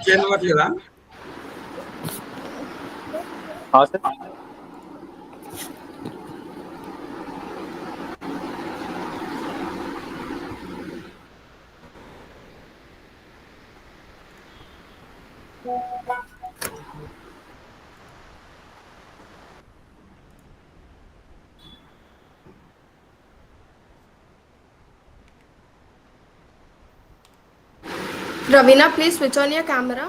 చేయనివ్వట్లేదా? Sir Ravina, please switch on your camera.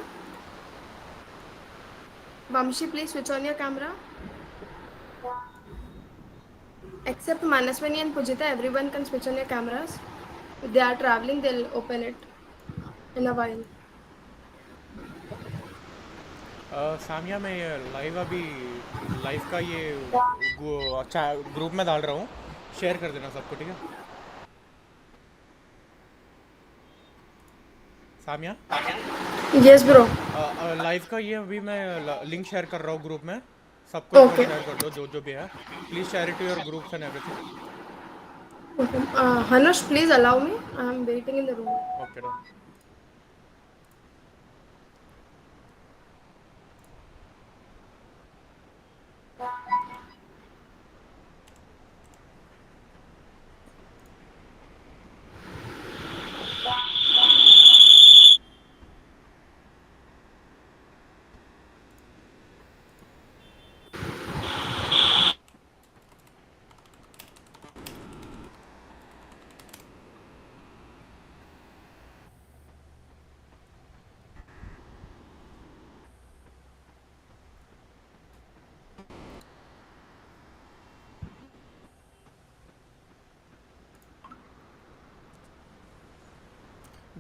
Vamshi, please switch on your camera. Except Manaswani and Pujita, everyone can switch on your cameras. If they are traveling, they'll open it in a while. Samiya मैं live अभी live का ये group में डाल रहा हूँ, share कर देना सबको, ठीक है सामिया? Yes, bro. लाइव का ये अभी मैं लिंक शेयर कर रहा हूँ ग्रुप में, सबको Okay. शेयर कर दो जो भी है. Please share it to your groups and everything. Okay. Hanush, please allow me. I am waiting in the room. Okay, done.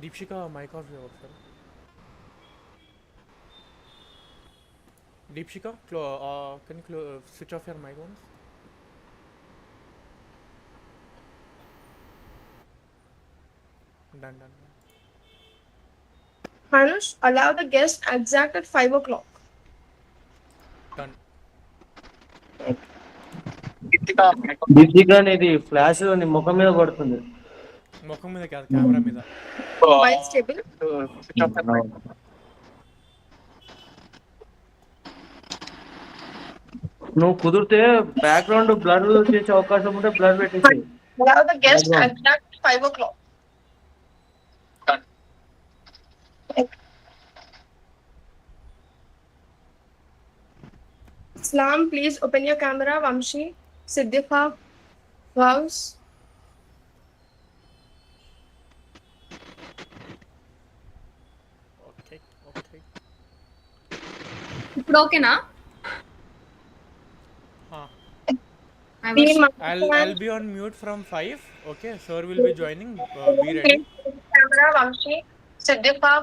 Deepshikha mic off your sir. Deepshikha can you switch off your mic once? Done. Hanush, allow the guest exact at 5 o'clock. Done. Deepika అనేది flash నీ ముఖం మీద పడుతుంది. ముఖం మీద కాదు, camera మీద. While stable. నువ్వు కుదిరితే బ్యాక్గ్రౌండ్ బ్లర్ చేసే అవకాశం ఉంటే బ్లర్ పెట్టేసి. Allow the guest exact 5 o'clock. Islam, please open your camera. Vamshi, Siddhifa, Vaus. Okay. ఇప్పుడు ఓకేనా? I'll be on mute from 5. Okay, sir will be joining. Be ready. Camera, Vamshi, Siddhifa,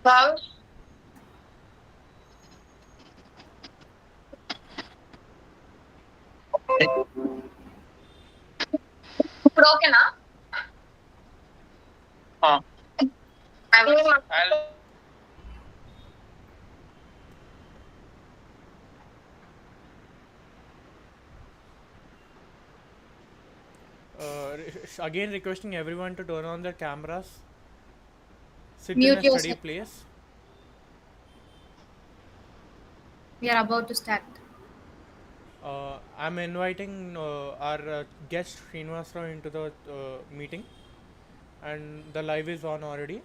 Vaus. ఇప్పుడు ఓకేనా? Again requesting everyone to turn on their cameras. Sit Mute in a steady yourself. place. We are about to start. I'm inviting our guest Srinivasa Rao into the meeting, and the live is on already.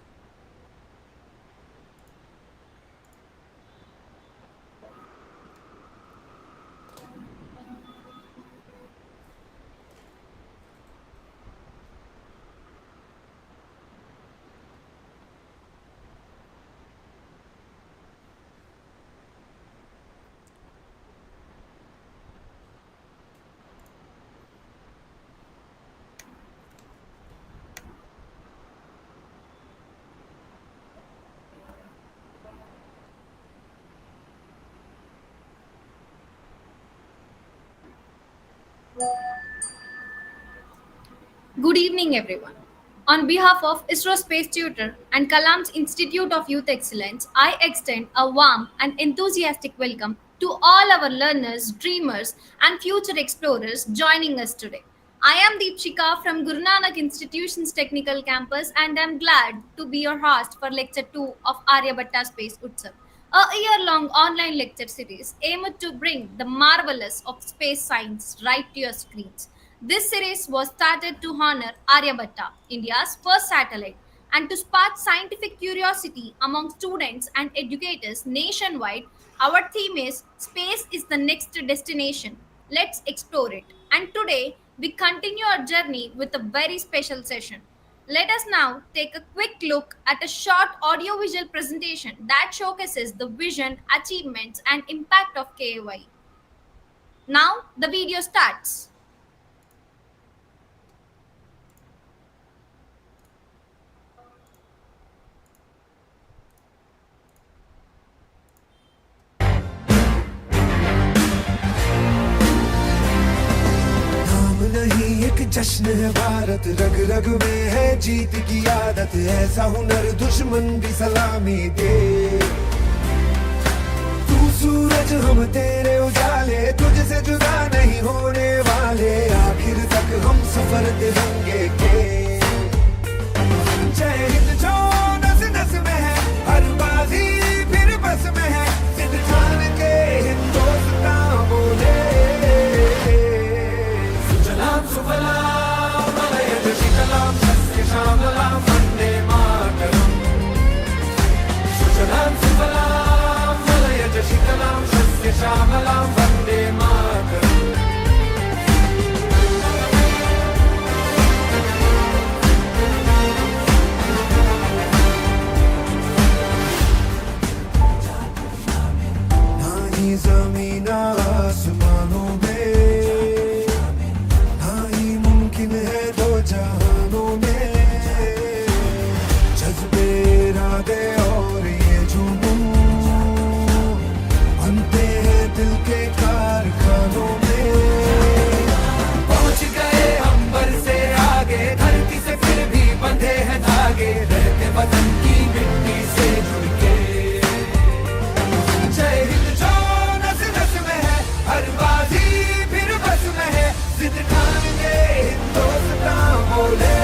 Good evening, everyone. On behalf of ISRO Space Tutor and Kalam's Institute of Youth Excellence, I extend a warm and enthusiastic welcome to all our learners, dreamers, and future explorers joining us today. I am Deepshika from Guru Nanak Institution's Technical Campus, and I'm glad to be your host for Lecture 2 of Aryabhata Space Utsav, a year-long online lecture series aimed to bring the marvelous of space science right to your screens. This series was started to honor Aryabhata, India's first satellite, and to spark scientific curiosity among students and educators nationwide. Our theme is Space is the Next Destination. Let's explore it. And today, we continue our journey with a very special session. Let us now take a quick look at a short audiovisual presentation that showcases the vision, achievements, and impact of KIYE. Now, the video starts. नाम नहीं एक जश्न है भारत, रग रग में है जीत की आदत, ऐसा हुनर दुश्मन भी सलामी दे। तू सूरज हम तेरे उजाले, तुझसे जुदा नहीं होने वाले, आखिर तक हम सफर तिरंगे के। जय हिंद जो नस नस में है, हर बाजी फिर बस में है, सिद्ध ठान के हिंदुस्तान बोले। सुजलाम सुफलाम मलयज शीतलाम सस्य श्यामलाम वंदे मातरम। सुजलाम सुफलाम मलयज शीतलाम सस्य श्यामलाम वंदे मातरम। ना ही ज़मीन आसमानों में, ना ही मुमकिन है दो जहानों में, जज्बे इरादे और ये जुनून बनते हैं दिल के कारखानों में। पहुंच गए अंबर से आगे, धरती से फिर भी बंधे हैं धागे, रहते वतन की मिट्टी से जुड़ के। जय हिंद जो नस नस में है, हर बाजी फिर बस में है, जिद ठान के हिंदुस्तान बोले।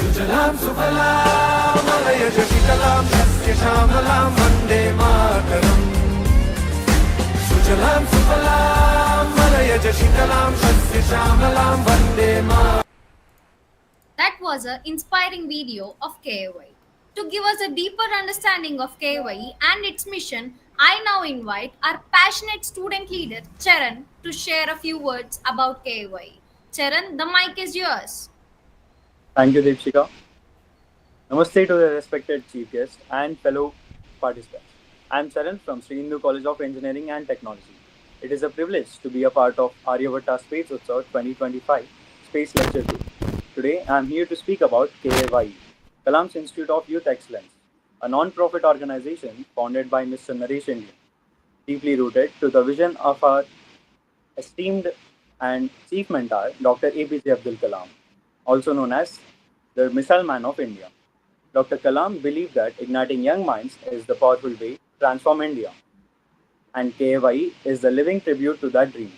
सुजलाम सुफलाम मलयज शीतलाम सस्य श्यामलाम वंदे मातरम। सुजलाम सुफलाम मलयज शीतलाम सस्य श्यामलाम Vande Mataram. That was an inspiring video of KIYE. To give us a deeper understanding of KIYE and its mission, I now invite our passionate student leader, Charan, to share a few words about KIYE. Charan, the mic is yours. Thank you, Deepshika. Namaste to the respected chief guest and fellow participants. I am Charan from Sri Hindu College of Engineering and Technology. It is a privilege to be a part of Aryabhata Space Utsav 2025 Space Lecture 2. Today, I am here to speak about KIYE, Kalam's Institute of Youth Excellence, a non-profit organization founded by Mr. Naresh Indian, deeply rooted to the vision of our esteemed and chief mentor, Dr. APJ Abdul Kalam, also known as the Missile Man of India. Dr. Kalam believed that igniting young minds is the powerful way to transform India, and KIYE is the living tribute to that dream.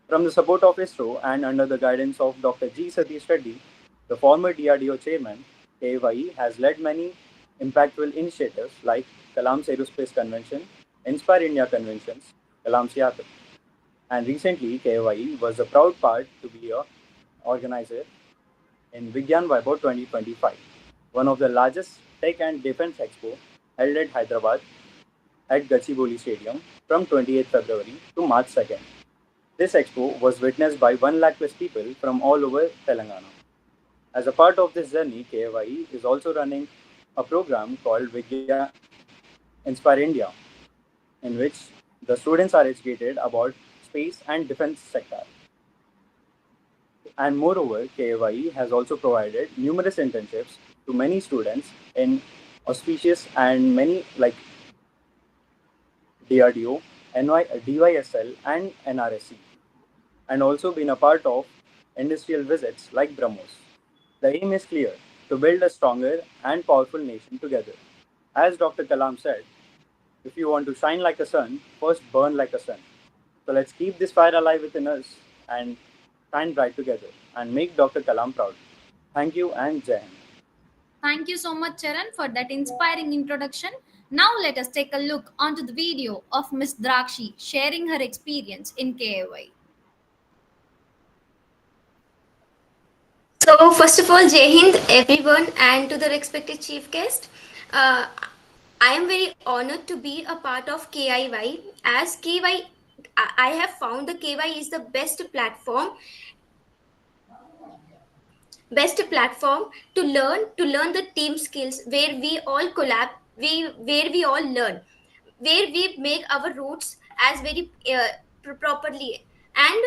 From the support of ISRO and under the guidance of Dr. G. Satish Reddy, the former DRDO chairman, KIYE has led many impactful initiatives like Kalam's Aerospace Convention, Inspire India Conventions, Kalam's Yatra. And recently, KIYE was a proud part to be an organizer in Vigyan Vaibhav 2025, one of the largest tech and defense expo held at Hyderabad at Gachibowli Stadium from 28th February to March 2nd. This expo was witnessed by 1 lakh plus people from all over Telangana. As a part of this journey, KIYE is also running a program called Vigya Inspire India, in which the students are educated about space and defense sector. And moreover, KIYE has also provided numerous internships to many students in auspicious and many like DRDO, DYSL and NRSC, and also been a part of industrial visits like BrahMos. The aim is clear, to build a stronger and powerful nation together. As Dr. Kalam said, if you want to shine like a sun, first burn like a sun. So let's keep this fire alive within us and shine bright together and make Dr. Kalam proud. Thank you and Jai Hind. Thank you so much, Charan, for that inspiring introduction. Now let us take a look onto the video of Miss Drakshi sharing her experience in KIY. So, first of all, Jai Hind, everyone, and to the respected chief guest. Uh, I am very honored to be a part of KIY. As KY, I have found the KY is the best platform to learn the team skills where we all collab, where we all learn, where we make our roots as very properly, and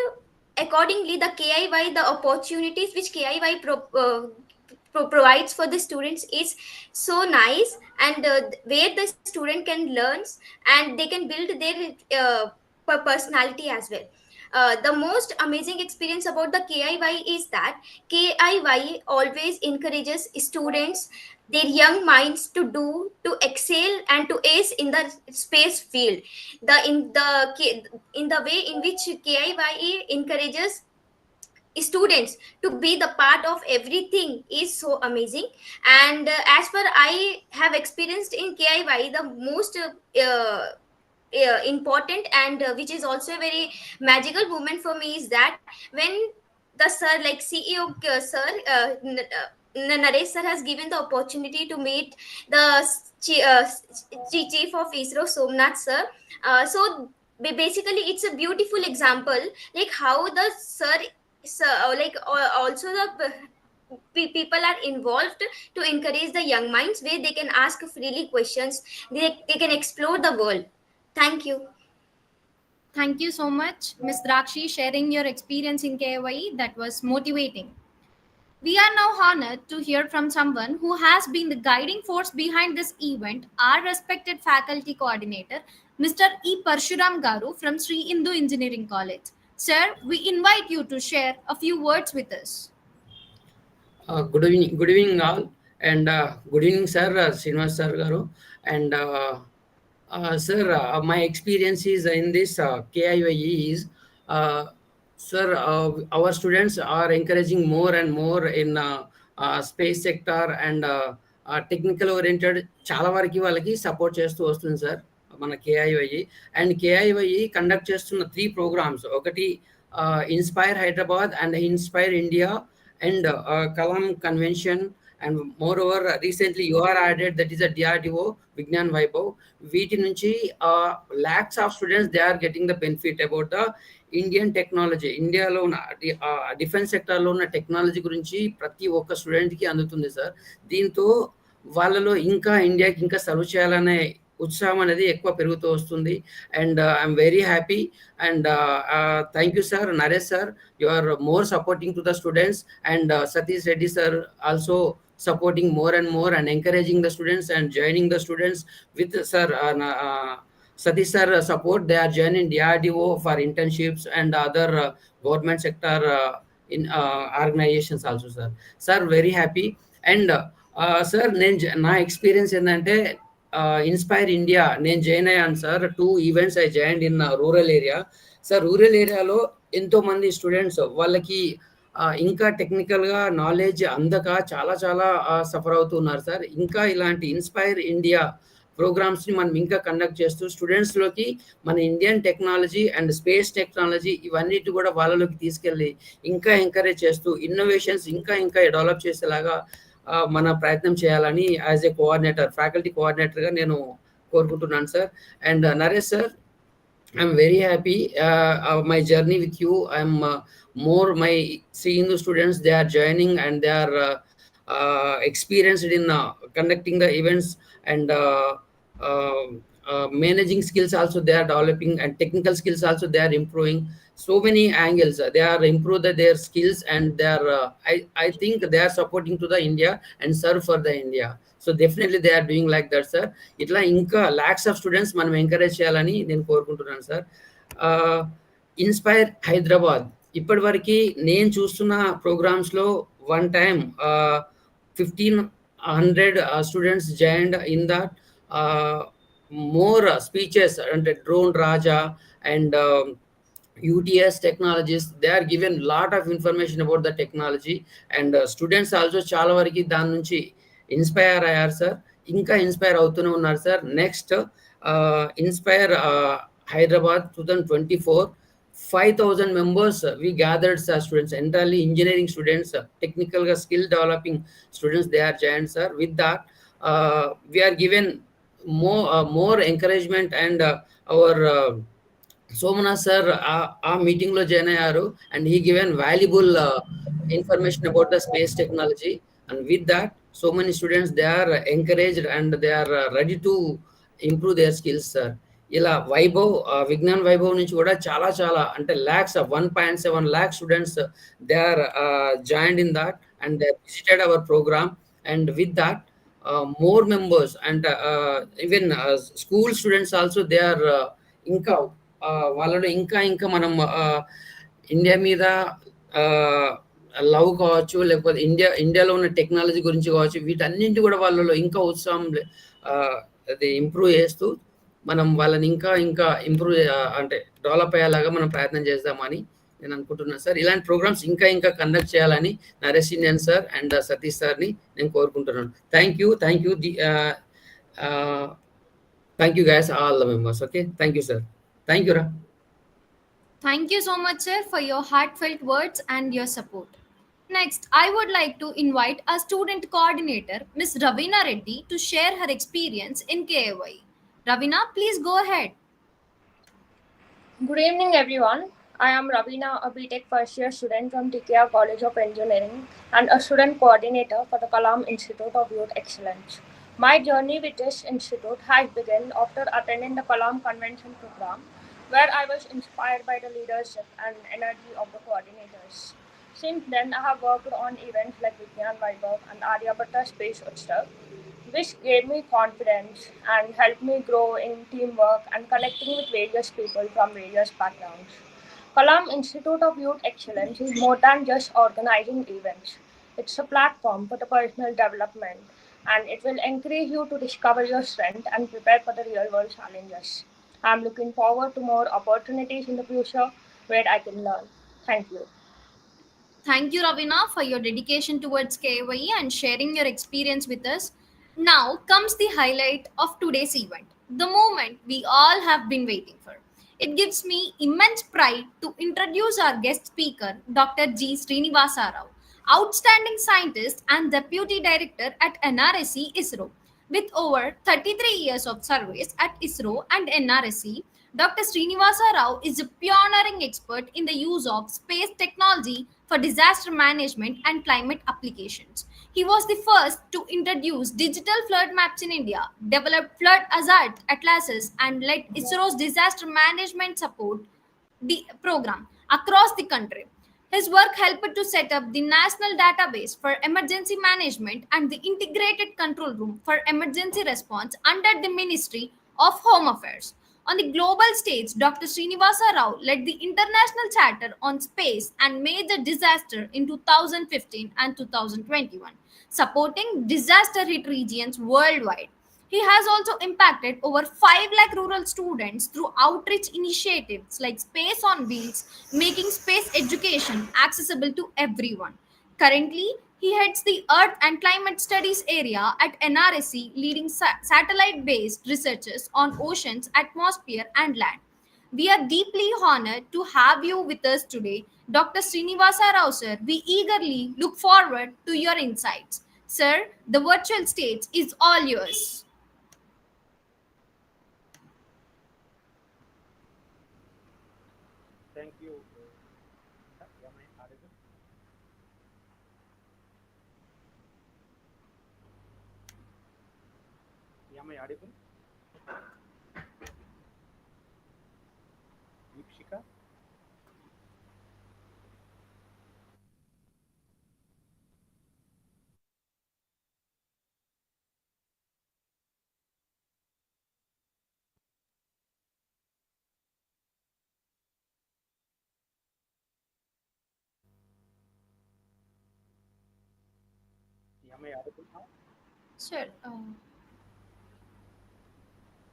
accordingly the KIY, the opportunities which KIY provides for the students is so nice, and where the student can learn and they can build their personality as well. The most amazing experience about the KIY is that KIY always encourages students, their young minds to excel and to ace in the space field. In the way in which KIY encourages students to be the part of everything is so amazing. And as per I have experienced in KIY, the most important and which is also a very magical moment for me is that when the sir, like CEO sir, Naresh sir has given the opportunity to meet the chief of ISRO, Somnath sir. Basically it's a beautiful example, like how the sir, like also the people are involved to encourage the young minds where they can ask freely questions, they can explore the world. Thank you. Thank you so much, Ms. Drakshi, sharing your experience in KIY. That was motivating. We are now honored to hear from someone who has been the guiding force behind this event, our respected faculty coordinator, Mr. E. Parshuram Garu from Sri Indu Engineering College. Sir, we invite you to share a few words with us. Good evening all, and good evening, sir, Srinivasa sir garu, and sir, my experiences in this KIYE is, uh, sir, our students are encouraging more and more in space sector and technical oriented చాలా వరకు వాళ్ళకి support చేస్తూ వస్తుంది sir మన కేఐవై. And కేఐవై conduct చేస్తున్న 3 programmes, ఒకటి inspire Hyderabad and inspire India and Kalam convention, and moreover recently you are added, that is a DRDO Vignan Vaibhav. వీటి నుంచి lakhs of students they are getting the benefit about the Indian technology. ఇండియాలో ఉన్న defence సెక్టార్లో ఉన్న technology గురించి ప్రతి ఒక్క స్టూడెంట్కి అందుతుంది సార్. దీంతో వాళ్ళలో ఇంకా ఇండియాకి ఇంకా సర్వ్ చేయాలనే ఉత్సాహం అనేది ఎక్కువ పెరుగుతూ వస్తుంది. And I'm very happy and thank you sir, Naresh sir, you are more supporting to the students, and Satish Reddy sir also supporting more and more and encouraging the students and joining the students with sir Satish sir support. They are joining DRDO for internships and other government sector in organizations also sir. Sir, very happy. And sir, నా experience ఏంటంటే inspire India నేను join అయ్యాను sir. 2 events I join in rural area sir. Rural ఏరియాలో ఎంతో మంది students వాళ్ళకి ఇంకా టెక్నికల్గా నాలెడ్జ్ అందక చాలా చాలా సఫర్ అవుతున్నారు సార్. ఇంకా ఇలాంటి ఇన్స్పైర్ ఇండియా ప్రోగ్రామ్స్ని మనం ఇంకా కండక్ట్ చేస్తూ స్టూడెంట్స్లోకి మన Indian technology and space technology ఇవన్నిటి కూడా వాళ్ళలోకి తీసుకెళ్ళి ఇంకా ఎంకరేజ్ చేస్తూ ఇన్నోవేషన్స్ ఇంకా ఇంకా డెవలప్ చేసేలాగా మన ప్రయత్నం చేయాలని యాజ్ ఏ కోఆర్డినేటర్, ఫ్యాకల్టీ కోఆర్డినేటర్గా నేను కోరుకుంటున్నాను sir. And Naresh sir, I'm very happy my journey with you. I'm more my Sri Hindu students, they are joining and they are experienced in conducting the events and uh, managing skills also they are developing, and technical skills also they are improving. So many angles they are improve their skills, and they are I think they are supporting to the India and serve for the India. So definitely they are doing like that sir. ఇట్లా ఇంకా lakhs of students మనం encourage చేయాలని నేను కోరుకుంటున్నాను sir. Inspire Hyderabad ఇప్పటివరకు నేను చూస్తున్న ప్రోగ్రామ్స్లో one time 1500 students joined in that. More speeches అంటే drone Raja and UTS technologies, they are given lot of information about the technology, and students also చాలా వరకు దాని నుంచి ఇన్స్పైర్ అయ్యారు సార్. ఇంకా ఇన్స్పైర్ అవుతూనే ఉన్నారు sir. Next inspire Hyderabad 2024 5,000 members we gathered sir, students entirely engineering students, technical skill developing students, they are joined sir. With that we are given more encouragement, and our Somana sir ఆ meeting లో join అయ్యారు, and he given valuable information about the space technology. And with that so many students they are encouraged and they are ready to improve their skills sir. ఇలా వైభవ్ విజ్ఞాన్ వైభవ్ నుంచి కూడా చాలా చాలా అంటే lakhs 1.7 lakh students they are joined in that and they visited our programme. అండ్ with దట్ more members, and even school students also they are ఇంకా వాళ్ళలో ఇంకా ఇంకా మనం ఇండియా మీద లవ్ కావచ్చు, లేకపోతే ఇండియాలో ఉన్న టెక్నాలజీ గురించి కావచ్చు, వీటన్నింటి కూడా వాళ్ళలో ఇంకా ఉత్సాహం అది ఇంప్రూవ్ చేస్తూ మనం వాళ్ళని ఇంకా ఇంకా ఇంప్రూవ్ అంటే డెవలప్ అయ్యేలాగా మనం ప్రయత్నం చేద్దామని నేను అనుకుంటున్నాను సార్. ఇలాంటి ప్రోగ్రామ్స్ ఇంకా ఇంకా కండక్ట్ చేయాలని Naresh Indian sir and Satish సార్ని నేను కోరుకుంటున్నాను. Thank you thank you guys all the members. Okay, thank you sir. Thank you రా. Thank you so much, sir, for your heartfelt words and your support. Next, I would like to invite our student coordinator, Ms. Ravina Reddy, to share her experience in KIYE. Ravina, please go ahead. Good evening, everyone. I am Ravina, a BTech first year student from TKR College of Engineering and a student coordinator for the Kalam Institute of Youth Excellence. My journey with this institute has begun after attending the Kalam Convention program, where I was inspired by the leadership and energy of the coordinators. Since then, I have worked on events like Vigyan Vaibhav and Aryabhata Space Utsav, which gave me confidence and helped me grow in teamwork and connecting with various people from various backgrounds. Kalam Institute of Youth Excellence is more than just organizing events. It's a platform for the personal development, and it will encourage you to discover your strength and prepare for the real world challenges. I'm looking forward to more opportunities in the future where I can learn. Thank you. Thank you, Ravina, for your dedication towards KIYE and sharing your experience with us. Now comes the highlight of today's event, the moment we all have been waiting for. It gives me immense pride to introduce our guest speaker, Dr. G. Srinivasa Rao, outstanding scientist and deputy director at NRSC-ISRO. With over 33 years of service at ISRO and NRSC, Dr. Srinivasa Rao is a pioneering expert in the use of space technology for disaster management and climate applications. He was the first to introduce digital flood maps in India, developed flood hazard atlases, and led ISRO's disaster management support the program across the country. His work helped to set up the National Database for Emergency Management and the Integrated Control Room for Emergency Response under the Ministry of Home Affairs. On the global stage, Dr. Srinivasa Rao led the International Charter on Space and Major Disaster in 2015 and 2021, supporting disaster hit regions worldwide. He has also impacted over 5 lakh rural students through outreach initiatives like Space on Wheels, making space education accessible to everyone. Currently, he heads the Earth and Climate Studies area at NRSC, leading satellite based researchers on oceans, atmosphere, and land. We are deeply honored to have you with us today, Dr. Srinivasa Rao, sir. We eagerly look forward to your insights. Sir, the virtual stage is all yours. Thank you. Am I audible? Am I audible? Deepshika? Am I audible now? Sure.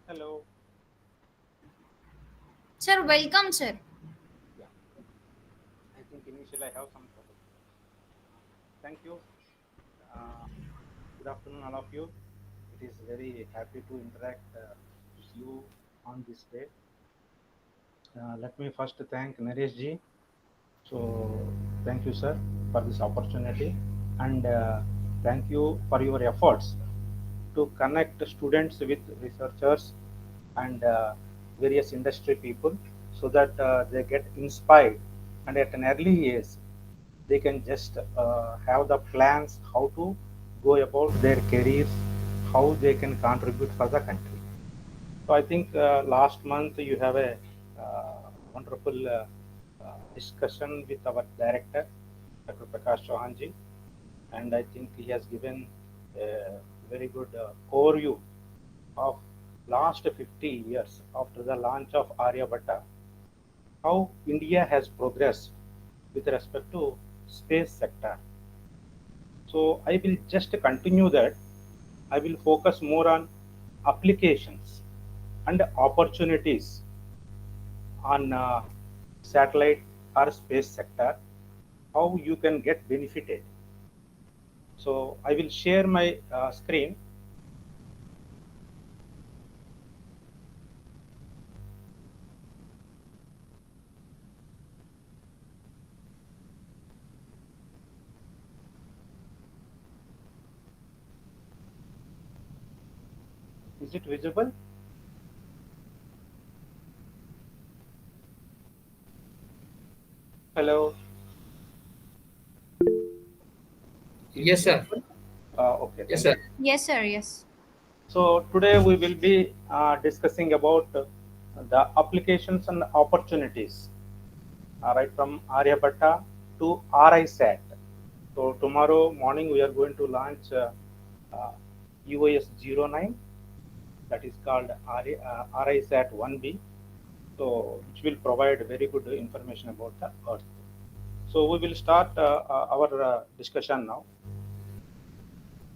Hello. Sir, welcome, sir. Still, I have some trouble. Thank you. Good afternoon, all of you. It is very happy to interact with you on this day. Let me first thank Naresh ji. So, thank you, sir, for this opportunity, and thank you for your efforts to connect students with researchers and various industry people so that they get inspired, and at an early age they can just have the plans how to go about their careers, how they can contribute for the country. So I think last month you have a wonderful discussion with our director, Dr. Prakash Chauhanji, and I think he has given a very good overview of last 50 years after the launch of Aryabhata, how India has progressed with respect to space sector. So I will just continue that. I will focus more on applications and opportunities on satellite or space sector, how you can get benefited. So I will share my screen. Is it visible? Hello. Is Yes, it sir. visible? Okay, Yes, thank sir. you. Yes, sir. Yes. So today we will be discussing about the applications and opportunities, right from Aryabhatta to RISAT. So tomorrow morning we are going to launch uh, UIS 09, that is called RISAT 1B, so which will provide very good information about the Earth. So we will start our discussion now.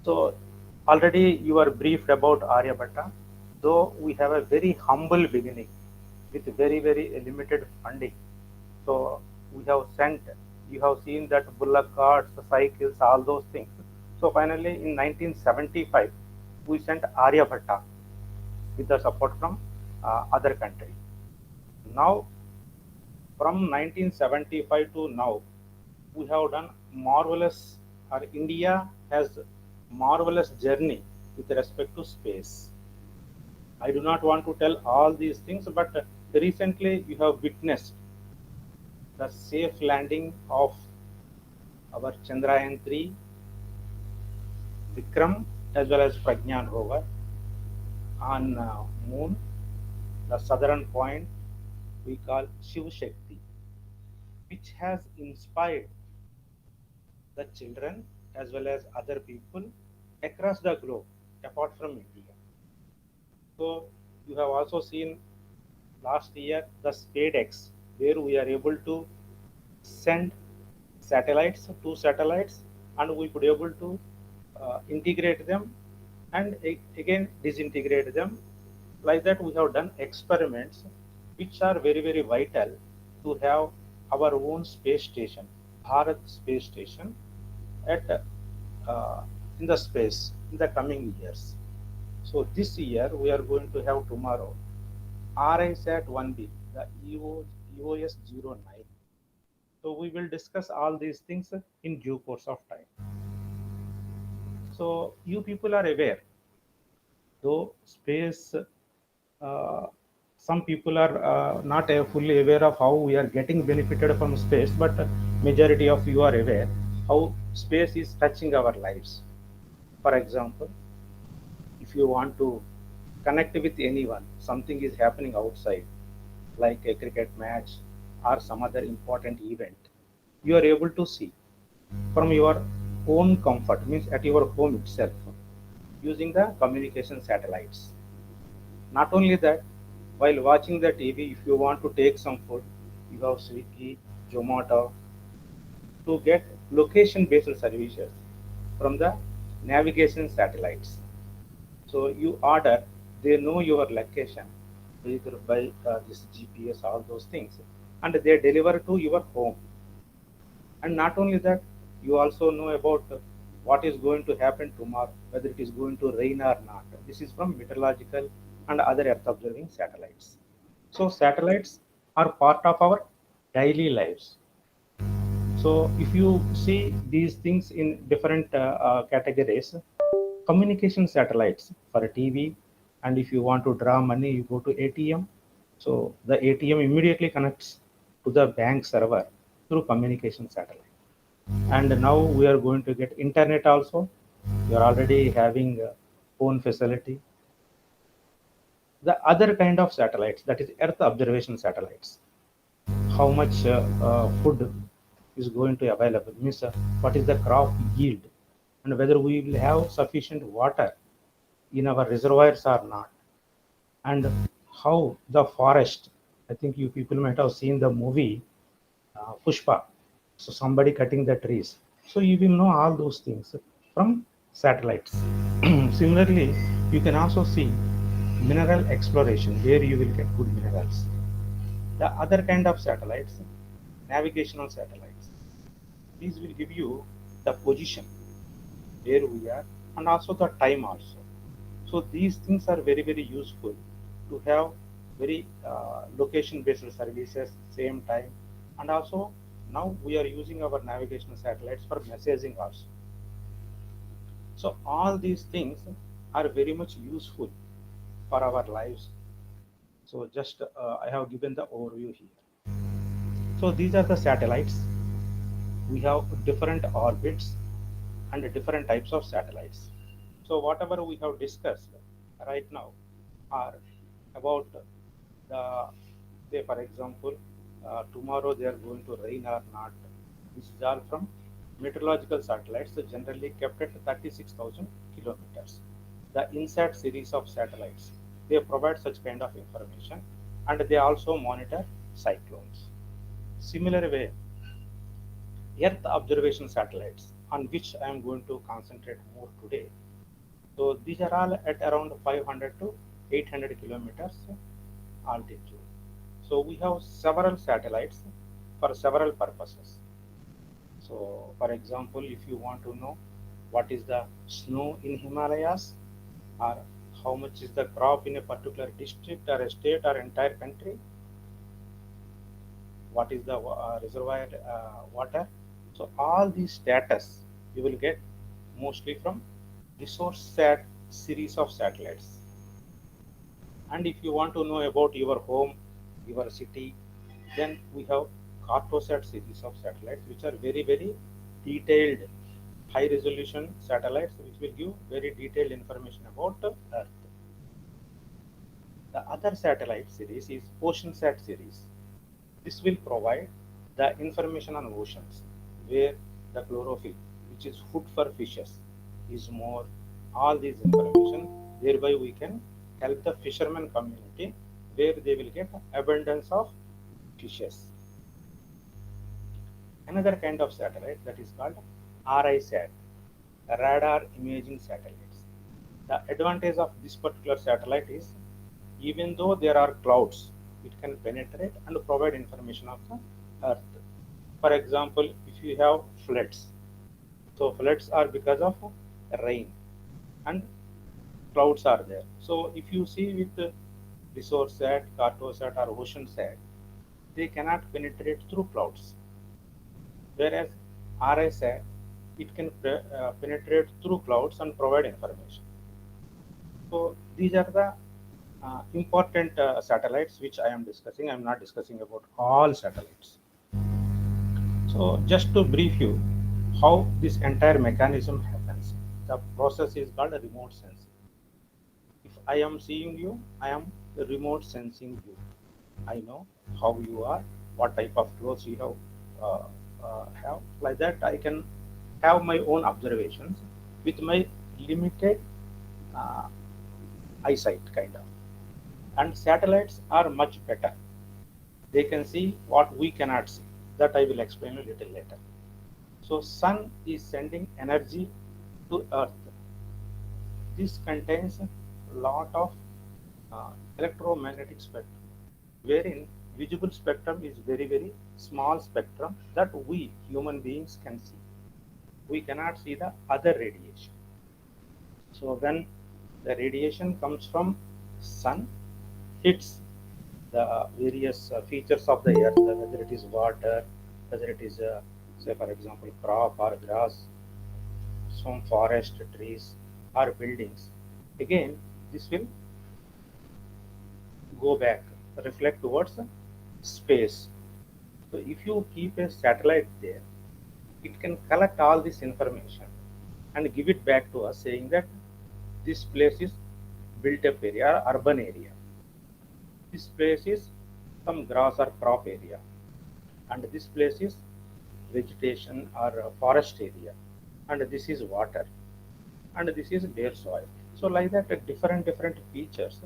So already you are briefed about Aryabhatta, though we have a very humble beginning with very limited funding. So we have sent, you have seen that bullock carts, cycles, all those things. So finally in 1975, we sent Aryabhatta with the support from other country. Now from 1975 to now, we have done marvelous, or India has marvelous journey with respect to space. I do not want to tell all these things, but recently you have witnessed the safe landing of our Chandrayaan 3, Vikram, as well as Pragyan rover on moon, the southern point we call Shiv Shakti, which has inspired the children as well as other people across the globe apart from India. So you have also seen last year the SpaceX, where we are able to send satellites, two satellites, and we could able to integrate them and again disintegrate them. Like that, we have done experiments which are very vital to have our own space station, Bharat space station, at in the space in the coming years. So this year we are going to have tomorrow RISAT 1B, the EOS 09. So we will discuss all these things in due course of time. So you people are aware, though space, uh, some people are not fully aware of how we are getting benefited from space, but majority of you are aware how space is touching our lives. For example, if you want to connect with anyone, something is happening outside, like a cricket match or some other important event, you are able to see from your own comfort, means at your home itself, using the communication satellites. Not only that, while watching the TV, if you want to take some food, you have Swiggy, Zomato to get location based services from the navigation satellites. So you order, they know your location either by this GPS, all those things, and they deliver to your home. And not only that, you also know about what is going to happen tomorrow, whether it is going to rain or not. This is from meteorological and other earth observing satellites. So satellites are part of our daily lives. So if you see these things in different categories, communication satellites for a TV, and if you want to draw money, you go to ATM. So the ATM immediately connects to the bank server through communication satellite. And now we are going to get internet also. You are already having phone facility. The other kind of satellites, that is Earth observation satellites, how much food is going to available, means what is the crop yield, and whether we will have sufficient water in our reservoirs or not, and how the forest, I think you people might have seen the movie Pushpa, so somebody cutting the trees, so you will know all those things from satellites. Similarly, you can also see mineral exploration where you will get good minerals. The other kind of satellites, navigational satellites, these will give you the position where we are and also the time also. So these things are very very useful to have very location based services same time, and also now we are using our navigational satellites for messaging also. So all these things are very much useful for our lives. So just I have given the overview here. So these are the satellites. We have different orbits and different types of satellites. So whatever we have discussed right now are about the, say for example, tomorrow they are going to rain or not. This is all from meteorological satellites generally kept at 36,000 kilometers. The INSAT series of satellites, they provide such kind of information, and they also monitor cyclones. Similar way, Earth observation satellites, on which I am going to concentrate more today. So these are all at around 500 to 800 kilometers altitude. So we have several satellites for several purposes. So for example, if you want to know what is the snow in Himalayas, or how much is the crop in a particular district or a state or entire country, what is the reservoir water. So all these status you will get mostly from resource sat series of satellites. And if you want to know about your home, your city, then we have Cartosat series of satellites, which are very very detailed, high resolution satellites, which will give very detailed information about Earth. The other satellite series is OceanSat series. This will provide the information on oceans, where the chlorophyll, which is food for fishes, is more. All these information, thereby we can help the fishermen community, where they will get abundance of fishes. Another kind of satellite that is called RISAT, radar imaging satellites. The advantage of this particular satellite is, even though there are clouds, it can penetrate and provide information of the Earth. For example, if you have floods, so floods are because of rain and clouds are there. So if you see with the Resourcesat, Cartosat or OceanSat, they cannot penetrate through clouds. Whereas RSAT, it can penetrate through clouds and provide information. So these are the important satellites which I am discussing. I am not discussing about all satellites. So just to brief you how this entire mechanism happens, the process is called a remote sensing. If I am seeing you, I am remote sensing you. I know how you are, what type of clothes you have. Like that, I can have my own observations with my limited uh, eyesight, kind of. And satellites are much better. They can see what we cannot see. That I will explain a little later. So sun is sending energy to Earth. This contains a lot of electromagnetic spectrum, wherein visible spectrum is very, very small spectrum that we human beings can see. We cannot see the other radiation. So when the radiation comes from sun, hits the various features of the earth, whether it is water, whether it is, say for example, crop or grass, some forest, trees, or buildings. Again, this will go back, reflect towards space. So if you keep a satellite there, it can collect all this information and give it back to us, saying that this place is built up area, urban area. This place is some grass or crop area, and this place is vegetation or forest area, and this is water, and this is bare soil. So like that, different features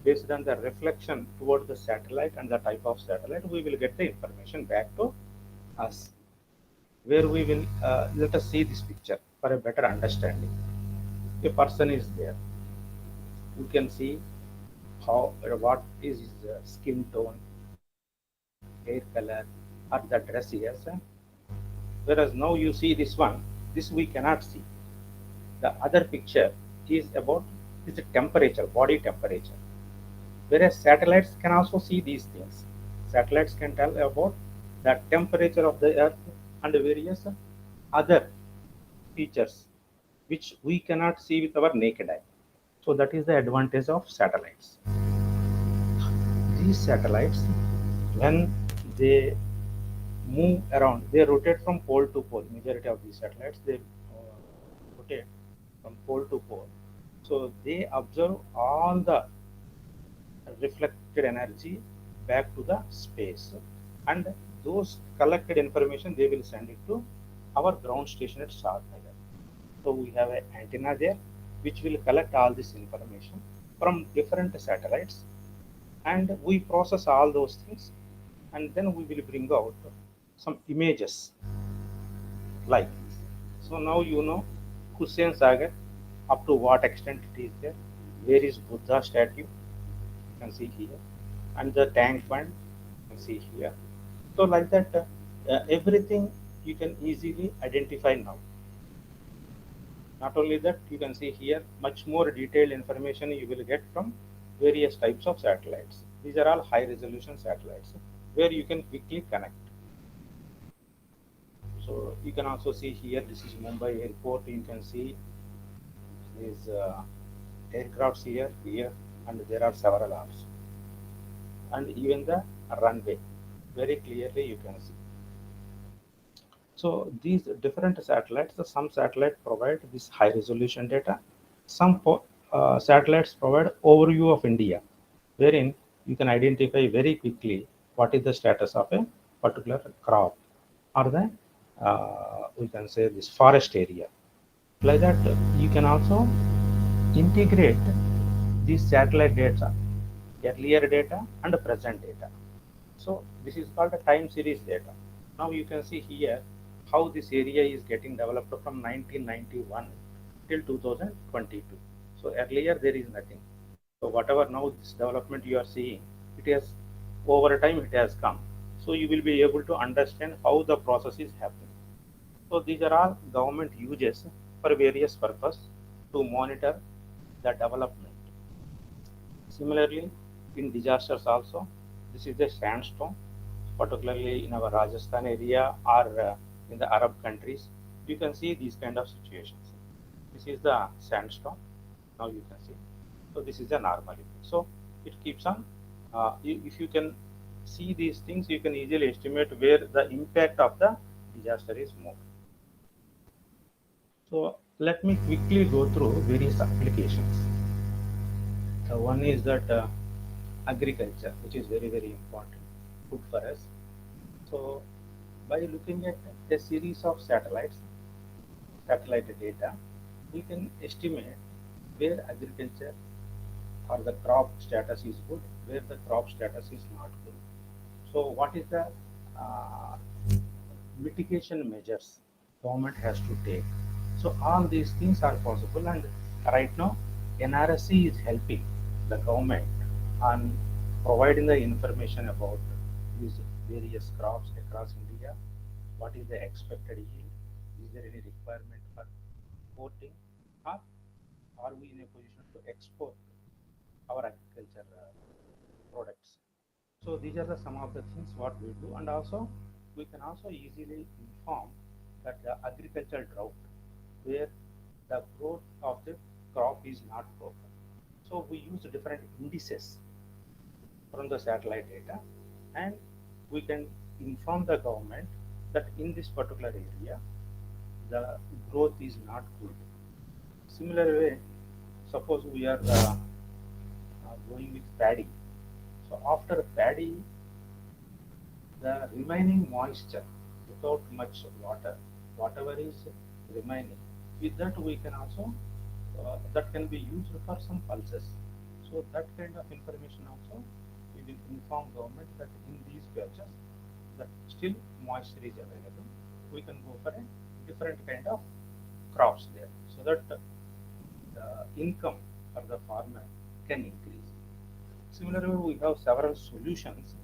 based on the reflection toward the satellite and the type of satellite, we will get the information back to us. Where we will let us see this picture for a better understanding. A person is there. You can see how what is his skin tone, hair color, or the dress he has. Whereas now you see this one, this we cannot see. The other picture is about is the temperature, body temperature. Whereas satellites can also see these things. Satellites can tell about the temperature of the earth and various other features which we cannot see with our naked eye. So that is the advantage of satellites. These satellites, when they move around, they rotate from pole to pole. Majority of these satellites, they rotate from pole to pole. So they observe all the reflected energy back to the space, and those collected information they will send it to our ground station at Shadnagar. So we have an antenna there which will collect all this information from different satellites, and we process all those things, and then we will bring out some images like this. So now you know Hussain Sagar, up to what extent it is there, where is Buddha statue, you can see here, and the tank bund, you can see here. So like that, everything you can easily identify now. Not only that, you can see here much more detailed information you will get from various types of satellites. These are all high resolution satellites where you can quickly connect. So you can also see here, this is Mumbai airport. You can see these aircrafts here, and there are several also. And even the runway, very clearly you can see. So these different satellites, some satellites provide this high resolution data. Some satellites provide overview of India, wherein you can identify very quickly what is the status of a particular crop or the we can say this forest area. Like that, you can also integrate these satellite data, earlier data and present data. So this is called a time series data. Now you can see here how this area is getting developed from 1991 till 2022. So earlier there is nothing. So whatever now this development you are seeing, it has over time it has come. So you will be able to understand how the process is happening. So these are all government uses for various purpose to monitor the development. Similarly, in disasters also, this is the sandstone, particularly in our Rajasthan area or in the Arab countries. You can see these kind of situations. This is the sandstone. Now you can see. So this is the normal image. So it keeps on. If you can see these things, you can easily estimate where the impact of the disaster is more. So let me quickly go through various applications. So one is that agriculture, which is very, very important, good for us. So by looking at a series of satellites, satellite data, we can estimate where agriculture or the crop status is good, where the crop status is not good. So what is the uh, mitigation measures government has to take? So all these things are possible, and right now NRSC is helping the government on providing the information about these various crops across India, what is the expected yield, is there any requirement for importing, or are we in a position to export our agriculture products. So these are the some of the things what we do, and also we can also easily inform that the agricultural drought where the growth of the crop is not proper. So we use different indices from the satellite data, and we can inform the government that in this particular area the growth is not good. Similar way, suppose we are going with paddy. So after paddy, the remaining moisture without much water, whatever is remaining, with that we can also that can be used for some pulses. So that kind of information also we will inform government that in these patches that still moisture is available. We can go for a different kind of crops there, so that the income for the farmer can increase. Similarly, we have several solutions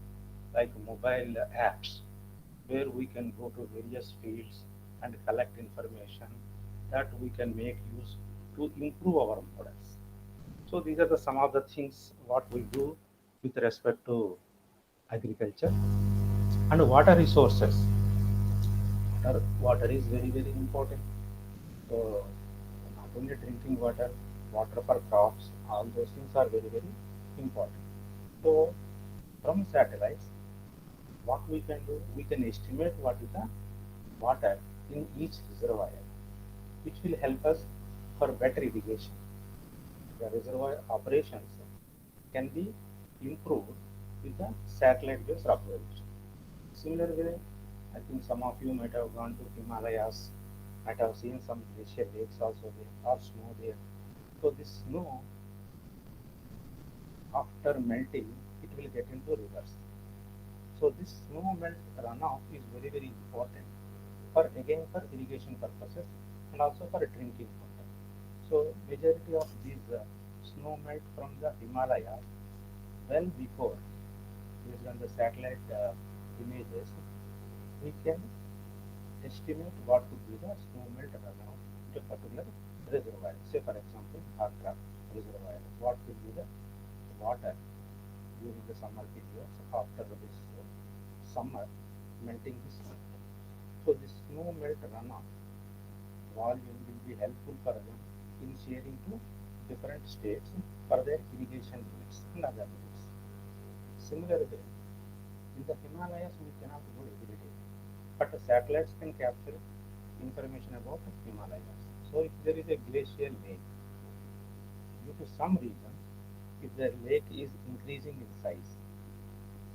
like mobile apps where we can go to various fields and collect information that we can make use to improve our models. So these are the some of the things what we do with respect to agriculture. And water resources. Water is very very important. So not only drinking water, water for crops, all those things are very very important. So from satellites, what we can do, we can estimate what is the water in each reservoir, which will help us for better irrigation. The reservoir operations can be improved with the satellite-based observation. Similarly, I think some of you might have gone to Himalayas, might have seen some glacier lakes also there, or snow there. So this snow, after melting, it will get into rivers. So this snow melt runoff is very very important for again for irrigation purposes and also for drinking water. So majority of these snow melt from the Himalayas well before, based on the satellite images, we can estimate what could be the snow melt runoff to a particular reservoir. Say for example, Bhakra reservoir, what could be the water during the summer periods after this summer melting the snow. So this snow melt runoff volume will be helpful for them in sharing to different states for their irrigation needs and other needs. Similarly, in the Himalayas we cannot go every day, but the satellites can capture information about the Himalayas. So if there is a glacial lake, due to some reason, if the lake is increasing in size,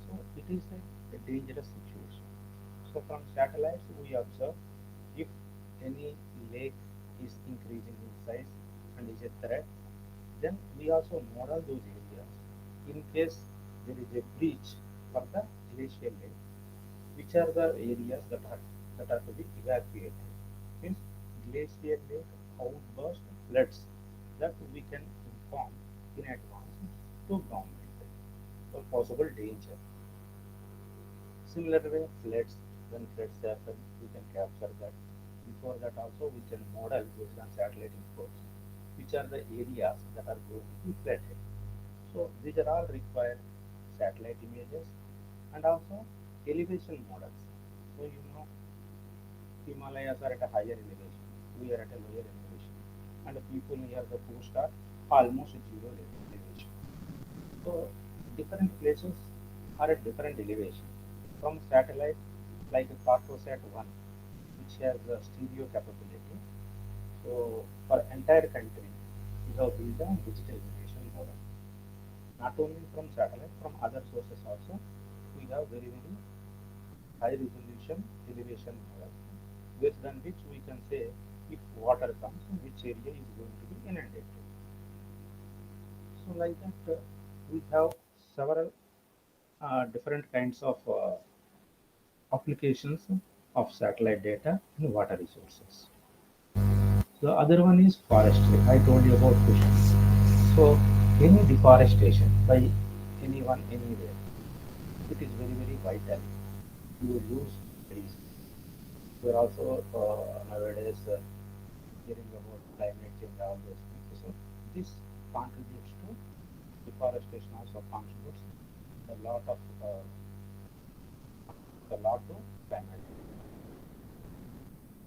so it is a dangerous situation. So from satellites we observe if any lake is increasing in size and is a threat, then we also model those areas in case there is a breach for the glacial lake, which are the areas that are to be evacuated. Means glacial lake outburst floods that we can inform in advance to government for possible danger. Similarly, floods, when floods happen, we can capture that. Before that also we can model based on satellite inputs, which are the areas that are going to be flooded. So these are all required satellite images and also elevation models. So you know Himalayas are at a higher elevation, we are at a lower elevation, and the people near the coast are almost zero elevation. So different places are at different elevation. From satellite like a Cartosat 1, which has a stereo capability. So for entire country, we have built a digital elevation model. Not only from satellite, from other sources also, we have very very high resolution elevation model, based on which we can say if water comes, which area is going to be inundated. So like that, we have several different kinds of applications of satellite data in water resources. The other one is forestry. I told you about bushes. So any deforestation by anyone anywhere it is very, very vital. You lose trees. We are also nowadays hearing about climate change, all those things. So this contributes to deforestation, also contributes a lot to climate.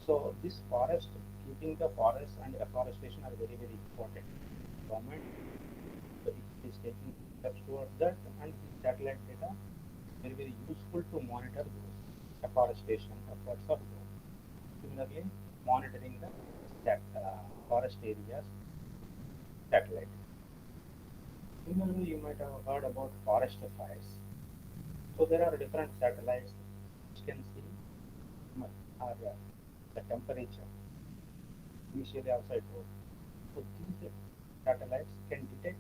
So this forest, keeping the forest and afforestation are very, very important. Government is taking steps towards that, and the satellite data very, very useful to monitor those afforestation efforts of growth. Similarly, monitoring the forest areas satellite. Similarly, you might have heard about forest fires. So there are different satellites which can see the temperature. Initially, outside road. So these satellites can detect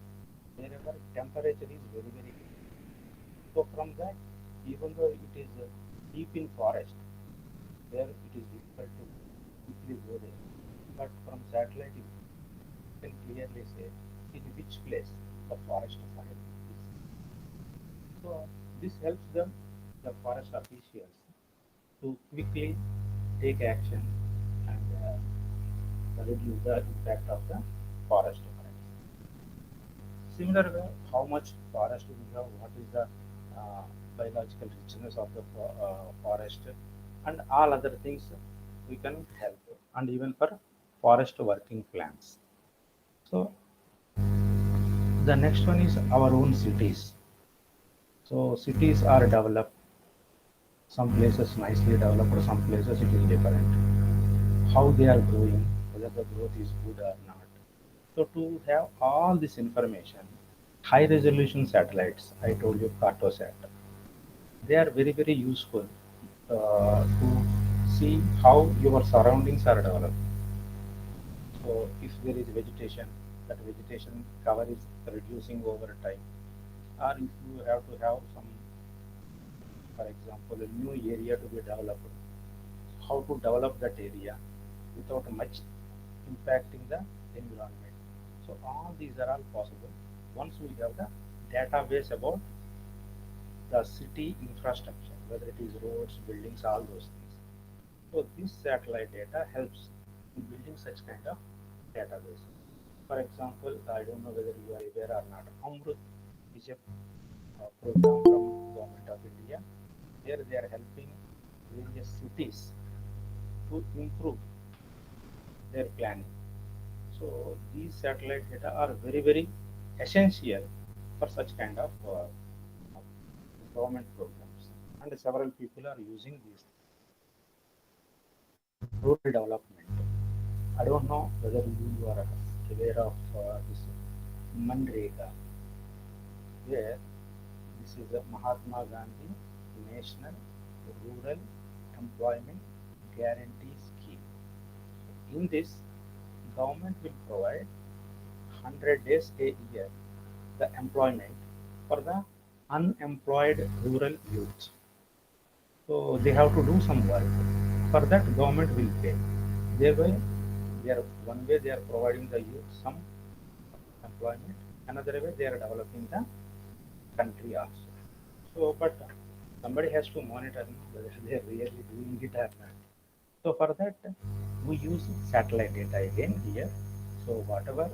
wherever temperature is very, very high. So from that, even though it is deep in forest, there it is difficult to quickly go there. But from satellite, you can clearly say in which place the forest fire is. So this helps them, the forest officials, to quickly take action and reduce the impact of the forest fires. Similar way, how much forest we have, what is the biological richness of the forest, and all other things we can help, and even for forest working plans. So the next one is our own cities. So cities are developed, some places nicely developed, some places it is different. How they are growing, whether the growth is good or not. So to have all this information, high resolution satellites, I told you Cartosat, they are very, very useful to see how your surroundings are developed. So if there is vegetation, that vegetation cover is reducing over time, or if you have to have some, for example, a new area to be developed, how to develop that area without much impacting the environment. So all these are all possible once we have the database about the city infrastructure, whether it is roads, buildings, all those things. So this satellite data helps in building such kind of database. For example, I don't know whether you are aware or not, Amrut is a program from Government of India. Here they are helping various cities to improve their planning. So these satellite data are very, very essential for such kind of government programs, and several people are using these. Rural development. I don't know whether you are aware of this Manrega, where this is a Mahatma Gandhi National Rural Employment Guarantee Scheme. In this, government will provide 100 days a year the employment for the unemployed rural youth. So they have to do some work. For that, government will pay. Thereby, one way they are providing the youth some employment. Another way they are developing the country also. So, but somebody has to monitor whether they are really doing it or not. So for that, we use satellite data again here. So whatever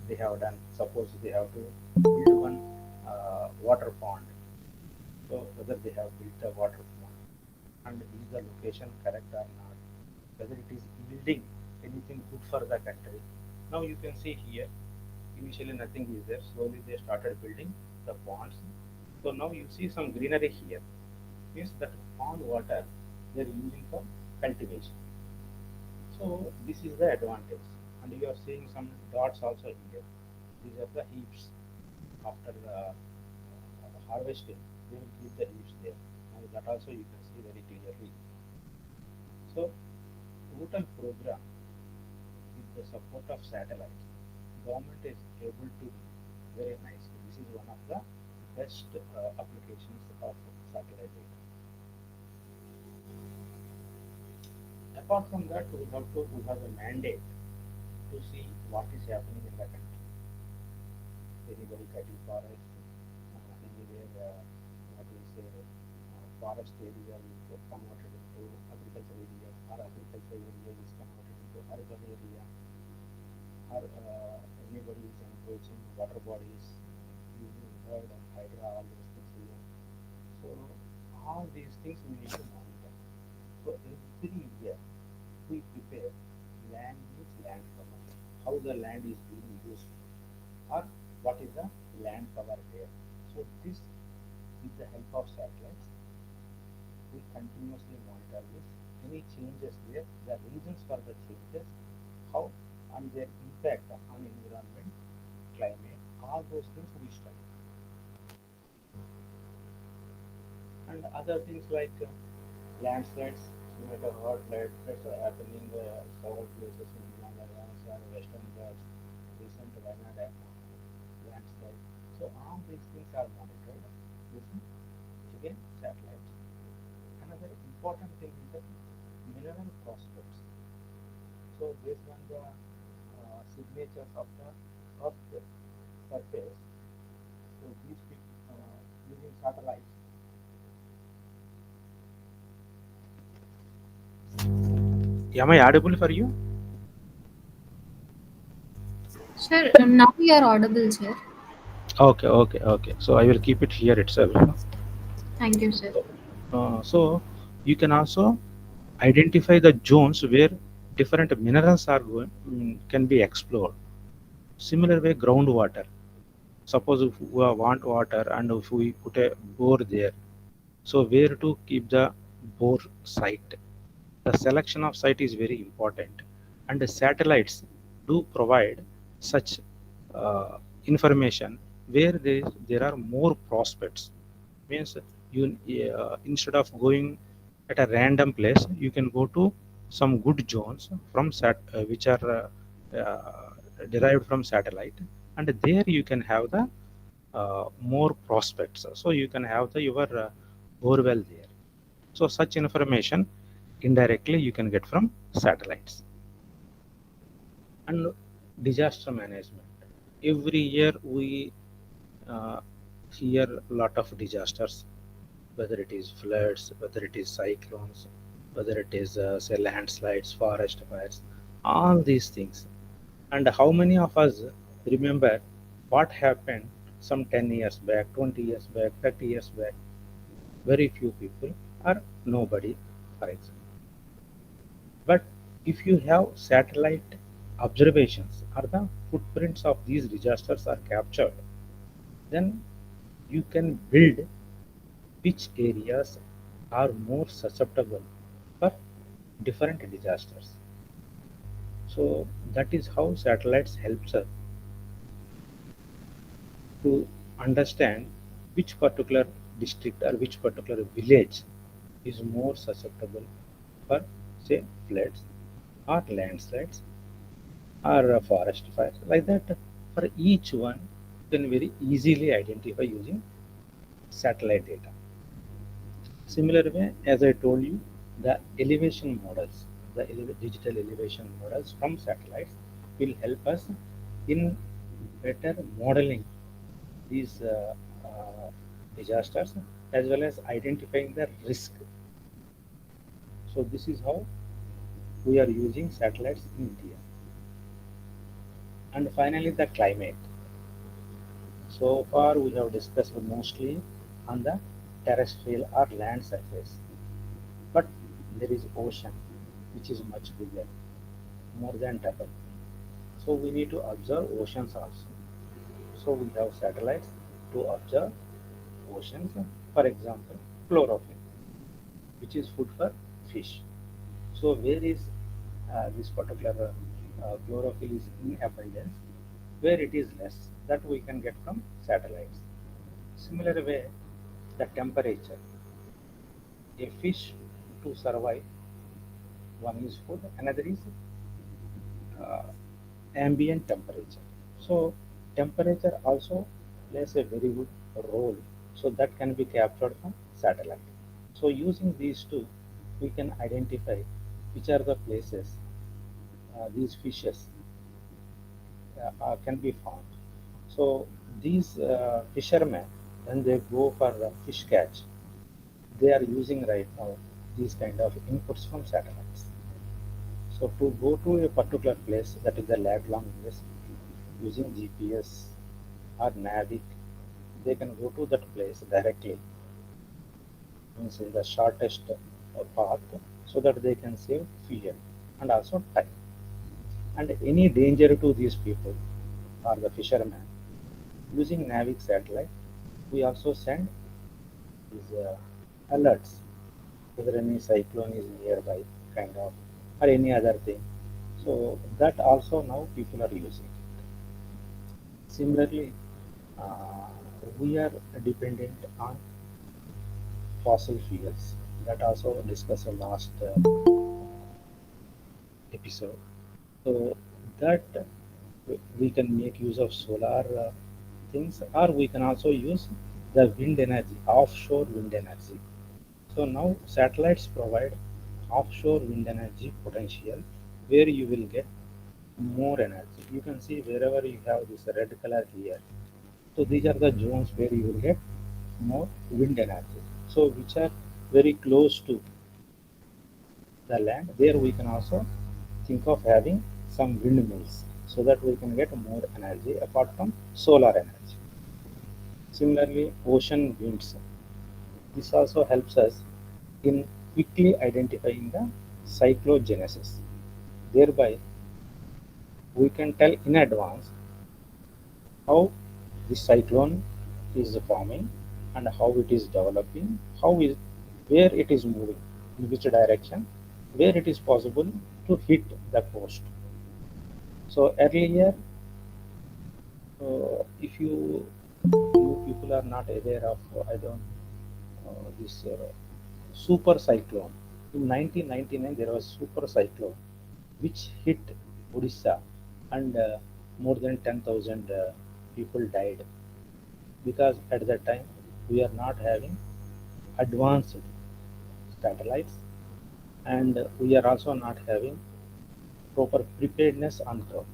they have done, suppose they have to build one water pond. So whether they have built the water pond and is the location correct or not, whether it is yielding anything good for the country. Now you can see here, initially nothing is there. Slowly they started building the ponds. So now you see some greenery here. Means that pond water they are using for cultivation. So this is the advantage, and you are seeing some dots also here. These are the heaps. After the harvesting, they will keep the heaps there. Now that also you can see very clearly. So total program with the support of satellites, government is able to do very nicely. This is one of the best applications of satellite data. Apart from that, we have a mandate to see what is happening in the country. Anybody cutting forest, anywhere, what we say, forest area is converted into agriculture area, or agriculture area is converted into urban area, or anybody is encroaching water bodies, using flood and hydra, all these things here. So all these things we need to monitor. So every year we prepare land means land cover, how the land is being used, or what is the land cover there. So this, with the help of satellites, we continuously monitor this. Any changes there, the reasons for the changes, how and their impact on environment, climate, all those things we study. And other things like landslides, you might have heard landslides are happening several places in Himalayas or Western Ghats, recent Wayanad landslide. So all these things are monitored using, again, satellites. Another important thing is that mineral prospects. So based on the signatures of the Earth surface, so these using satellites. Am I audible for you? Sir, now you are audible, sir. Okay. So I will keep it here itself. Thank you, sir. So you can also identify the zones where different minerals are going can be explored. Similar way, groundwater. Suppose if we want water and if we put a bore there, so where to keep the bore site? The selection of site is very important, and the satellites do provide such information where there are more prospects. Means you instead of going at a random place, you can go to some good zones from which are derived from satellite, and there you can have the more prospects. So you can have your borewell there. So such information indirectly you can get from satellites. And disaster management. Every year we uh, hear a lot of disasters, whether it is floods, whether it is cyclones, whether it is say landslides, forest fires, all these things. And how many of us remember what happened some 10 years back, 20 years back, 30 years back? Very few people or nobody, for example. But if you have satellite observations or the footprints of these disasters are captured, then you can build which areas are more susceptible for different disasters. So that is how satellites helps us to understand which particular district or which particular village is more susceptible for, say, floods or landslides or forest fires. Like that, for each one, you can very easily identify using satellite data. Similar way, as I told you, the elevation models, the digital elevation models from satellites will help us in better modeling these disasters as well as identifying the risk. So this is how we are using satellites in India. And finally, the climate. So far, we have discussed mostly on the terrestrial or land surface, but there is ocean, which is much bigger, more than double. So we need to observe oceans also. So we have satellites to observe oceans. For example, chlorophyll, which is food for fish. So where is this particular chlorophyll is in abundance, where it is less, that we can get from satellites. Similar way, the temperature. A fish to survive, one is food, another is uh, ambient temperature. So temperature also plays a very good role. So that can be captured from satellite. So using these two, we can identify which are the places these fishes can be found. So these fishermen, when they go for fish catch, they are using right now these kind of inputs from satellites. So to go to a particular place, that is a lat long place, using GPS or Navic, they can go to that place directly, means in the shortest path, so that they can save fuel and also time. And any danger to these people or the fishermen, using Navic satellite, we also send these alerts whether any cyclone is nearby, kind of, or any other thing. So that also now people are using. Similarly, uh, we are dependent on fossil fuels. That also discussed in last episode. So that we can make use of solar things, or we can also use the wind energy, offshore wind energy. So now satellites provide offshore wind energy potential where you will get more energy. You can see wherever you have this red color here. So these are the zones where you will get more wind energy. So which are very close to the land. There we can also think of having some windmills so that we can get more energy apart from solar energy. Similarly, ocean winds. This also helps us in quickly identifying the cyclogenesis. Thereby, we can tell in advance how the cyclone is forming and how it is developing, where it is moving, in which direction, where it is possible to hit the coast. So earlier, if you people are not aware of, I don't this super cyclone. In 1999, there was super cyclone which hit Odisha, and more than 10,000 people died, because at that time we are not having advanced satellites, and we are also not having proper preparedness on ground.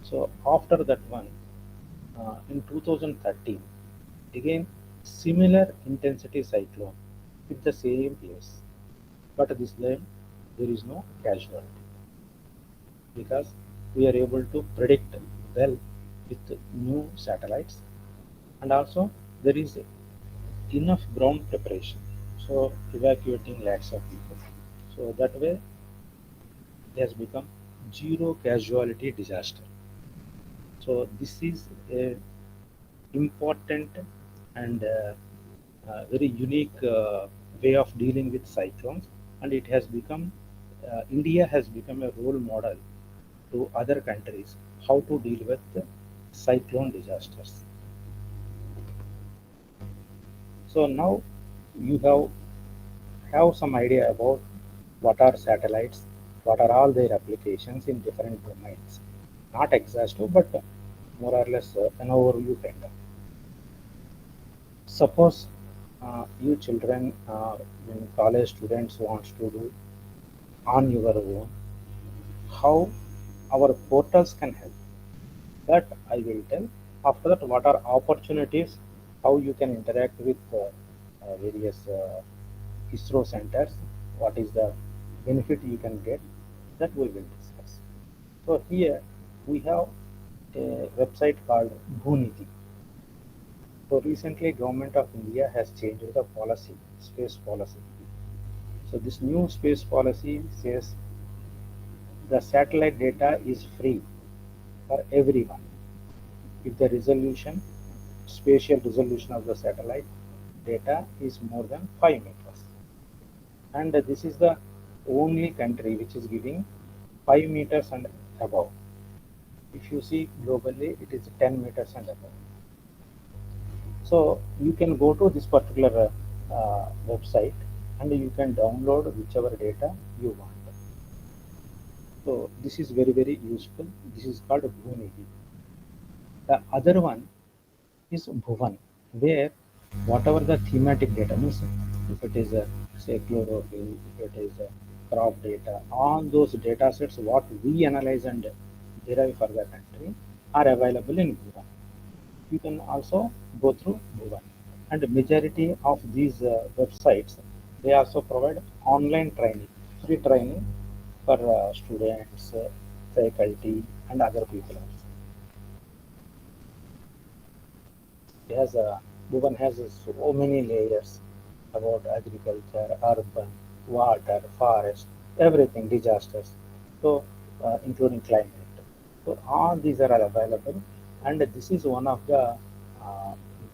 So after that one, in 2013, again similar intensity cyclone hit the same place, but this time there is no casualty because we are able to predict well with new satellites, and also there is enough ground preparation, so evacuating lakhs of people. So that way it has become zero casualty disaster. So this is a important and very unique way of dealing with cyclones, and it has become India has become a role model to other countries how to deal with cyclone disasters. So now you have some idea about what are satellites, what are all their applications in different domains. Not exhaustive, but more or less an overview kind of. Suppose you children, when college students wants to do on your own, how our portals can help. That I will tell. After that, what are opportunities, how you can interact with various ISRO centers, what is the benefit you can get, that we will discuss. So here we have a website called Bhuniti. So recently Government of India has changed the policy, space policy. So this new space policy says the satellite data is free for everyone if the resolution, spatial resolution of the satellite data is more than 5 meters. And this is the only country which is giving 5 meters and above. If you see globally, it is 10 meters and above. So you can go to this particular website and you can download whichever data you want. So this is very, very useful. This is called Bhuniti. The other one is Bhuvan, where whatever the thematic data means, if it is a say chlorophyll, if it is a crop data, all those data sets what we analyze and derive for the country are available in Bhuvan. You can also go through Bhuvan. And the majority of these websites, they also provide online training, free training for students, faculty, and other people also. It has Bhuvan has so many layers about agriculture, urban, water, forest, everything, disasters. So, including climate. So, all these are available, and this is one of the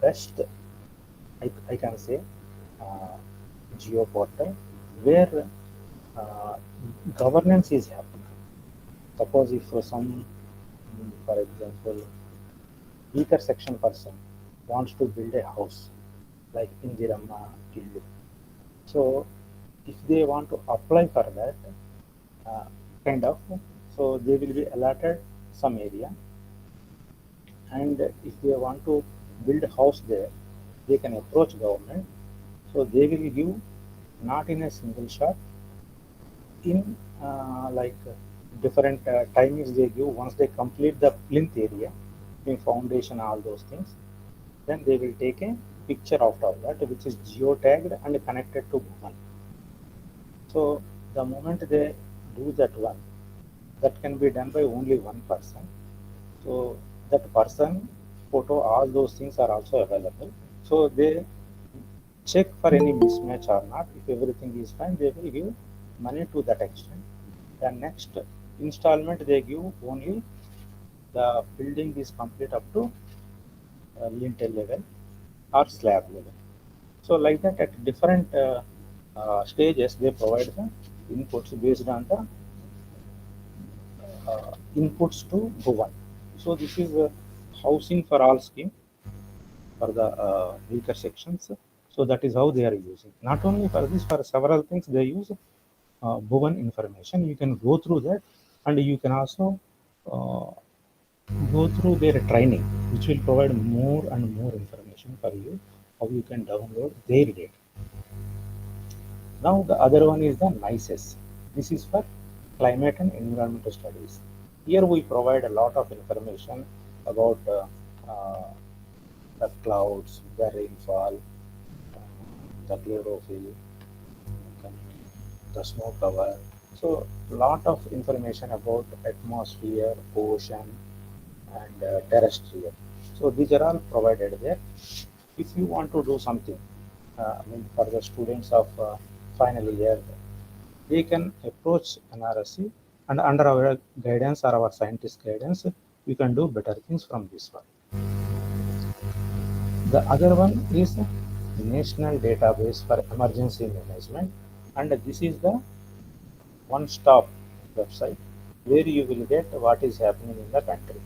best, I can say, uh, geo portal where uh, governance is happening. Suppose if some, for example, weaker section person wants to build a house like Indirama Illu. So if they want to apply for that, uh, kind of, so they will be allotted some area, and if they want to build a house there, they can approach government. So they will give not in a single shot, in different timings they give. Once they complete the plinth area, in foundation, all those things, then they will take a picture out of that, which is geotagged and connected to one. So the moment they do that one, that can be done by only one person. So that person photo, all those things are also available. So they check for any mismatch or not. If everything is fine, they will give money to that extent. The next installment they give only the building is complete up to lintel level or slab level. So like that, at different stages, they provide the inputs based on the inputs to Bhuvan. So this is a housing for all scheme for the weaker sections. So that is how they are using. Not only for this, for several things they use Bhuvan information. You can go through that, and you can also uh, go through their training, which will provide more and more information for you how you can download their data. Now the other one is the NICES. This is for climate and environmental studies. Here we provide a lot of information about the clouds, the rainfall, the chlorophyll, the snow cover. So lot of information about atmosphere, ocean, and terrestrial. So these are all provided there. If you want to do something, for the students of final year, they can approach NRSC, and under our guidance or our scientist guidance, we can do better things from this one. The other one is National Database for Emergency Management, and this is the one-stop website where you will get what is happening in the country.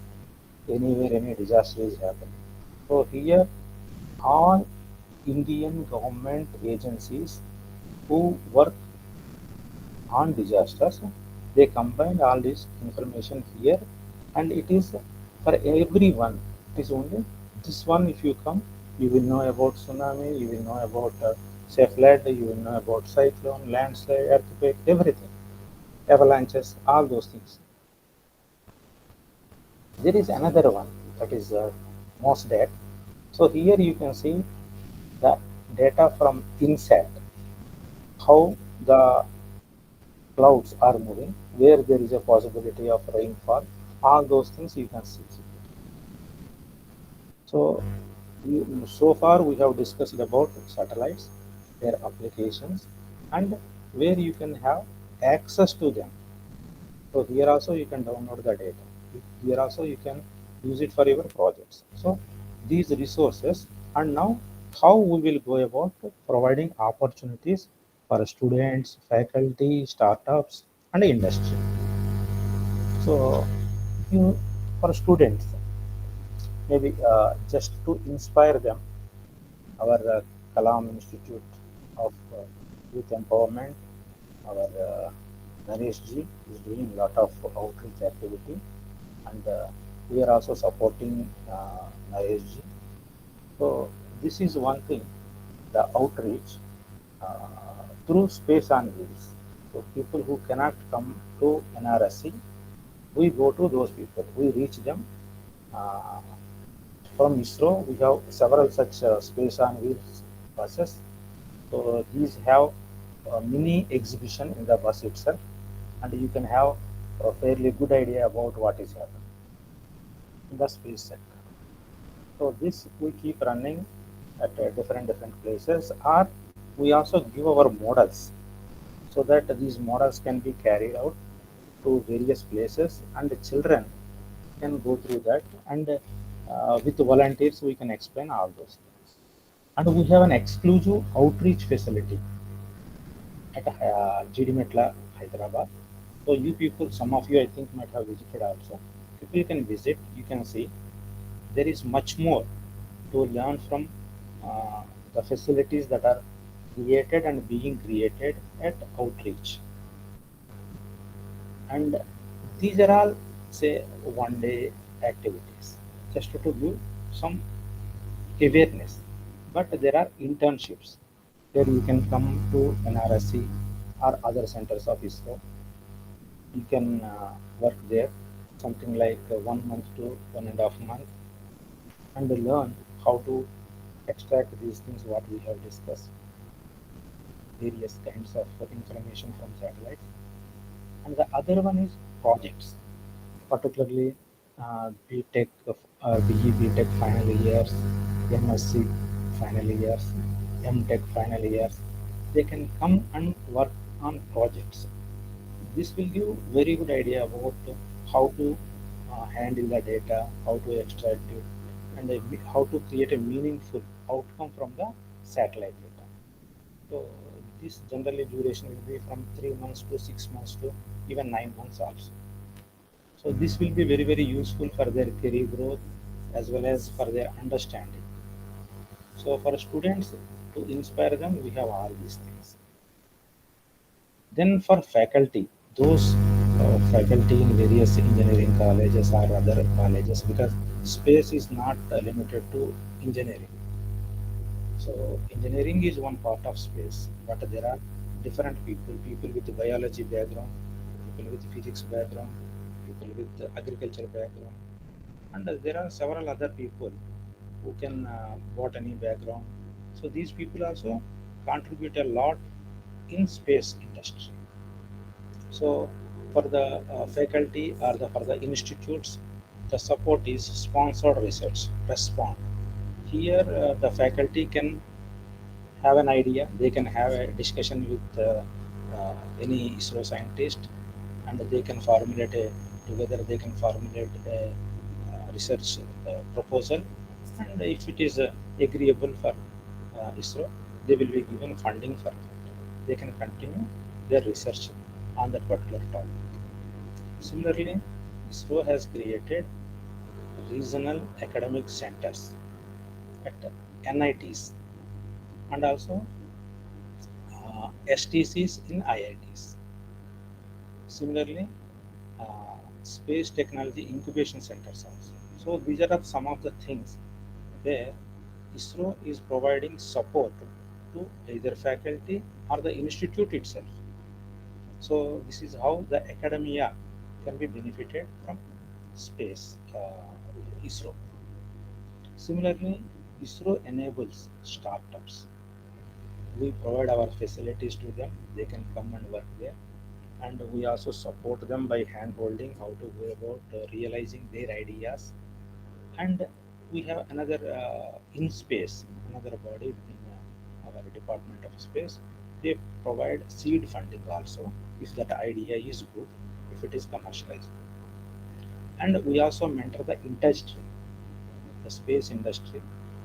Anywhere any disaster is happening. So here all Indian government agencies who work on disasters, they combine all this information here, and it is for everyone. It is only this one. If you come, you will know about tsunami, you will know about say flood, you will know about cyclone, landslide, earthquake, everything, avalanches, all those things. There is another one that is MOSDAT. So here you can see the data from INSAT, how the clouds are moving, where there is a possibility of rainfall, all those things you can see. So, so far we have discussed about satellites, their applications, and where you can have access to them. So here also you can download the data. Here also you can use it for your projects. So these resources, and now how we will go about providing opportunities for students, faculty, startups, and industry. So for students, maybe just to inspire them, our Kalam Institute of Youth Empowerment, our Naresh ji is doing a lot of outreach activity, and we are also supporting Naresh ji. So this is one thing, the outreach through Space on Wheels. So people who cannot come to NRSC, we go to those people, we reach them, uh, from ISRO, we have several such space on wheels buses. So these have a mini exhibition in the bus itself, and you can have a fairly good idea about what is happening in the space sector. So this we keep running at different places, or we also give our models so that these models can be carried out to various places, and the children can go through that, and with volunteers we can explain all those things. And we have an exclusive outreach facility at GD Metla, Hyderabad. So you people, some of you I think might have visited also. If you can visit, you can see there is much more to learn from the facilities that are created and being created at outreach. And these are all, say, one day activities just to give some awareness. But there are internships where you can come to NRSC or other centers of ISRO. You can work there something like 1 month to 1.5 months, and learn how to extract these things what we have discussed, various kinds of information from satellites. And the other one is projects, particularly BTech, BE BTech final years, MSc final years, MTech final years. They can come and work on projects. This will give very good idea about how to handle the data, how to extract it, and how to create a meaningful outcome from the satellite data. So this generally duration will be from 3 months to 6 months to even 9 months also. So this will be very useful for their career growth as well as for their understanding. So for students, to inspire them, we have all these things. Then for faculty, those faculty in various engineering colleges or other colleges, because space is not limited to engineering. So engineering is one part of space, but there are different people, people with biology background, people with physics background, people with agriculture background, and there are several other people who can botany background. So these people also contribute a lot in space industry. So for the faculty or for the institutes, the support is sponsored research, respond. Here the faculty can have an idea, they can have a discussion with any ISRO scientist, and they can formulate together they can formulate a research proposal, and if it is agreeable for ISRO, they will be given funding for that. They can continue their research on that particular topic. Similarly, ISRO has created regional academic centers at NITs and also STCs in IITs. Similarly, space technology incubation centers also. So these are some of the things where ISRO is providing support to either faculty or the institute itself. So this is how the academia can be benefited from space ISRO. Similarly, ISRO enables startups. We provide our facilities to them, they can come and work there, and we also support them by hand holding how to go about realizing their ideas. And we have another in space, another body in our department of space. They provide seed funding also if that idea is good, if it is commercialized. And we also mentor the industry, the space industry.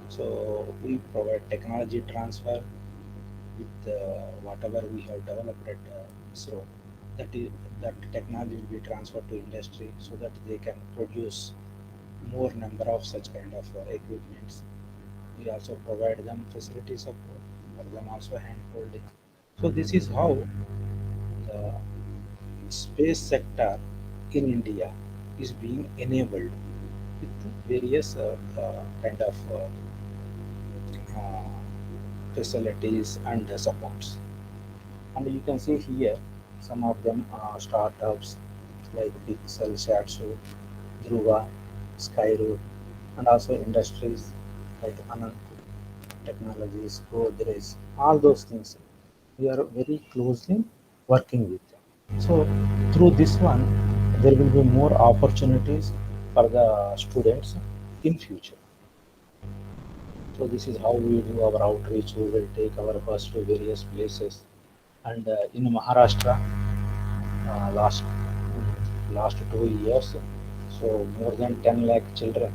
So we provide technology transfer with whatever we have developed at ISRO. That is, that technology will be transferred to industry so that they can produce more number of such kind of equipments. We also provide them facility support, for them also hand holding. So this is how the space sector in India is being enabled with various kind of uh, facilities and supports. And you can see here some of them are startups like Pixel, Shatsu, Dhruva, Skyroot, and also industries like Anand Technologies, Godrej, all those things we are very closely working with. So through this one, there will be more opportunities for the students in future. So this is how we do our outreach. We will take our bus to various places, and in Maharashtra, last 2 years, so more than 10 lakh children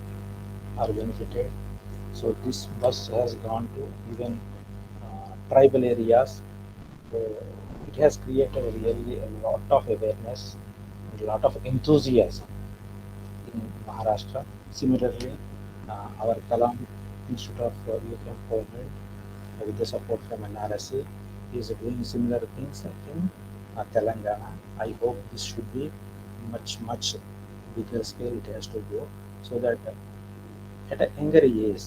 are benefited. So this bus has gone to even tribal areas. So it has created really a lot of awareness, a lot of enthusiasm in Maharashtra. Similarly, our Kalam Institute of Youth Empowerment, with the support from NRSC, is doing similar things in Telangana. I hope this should be much bigger scale. It has to go so that at a younger age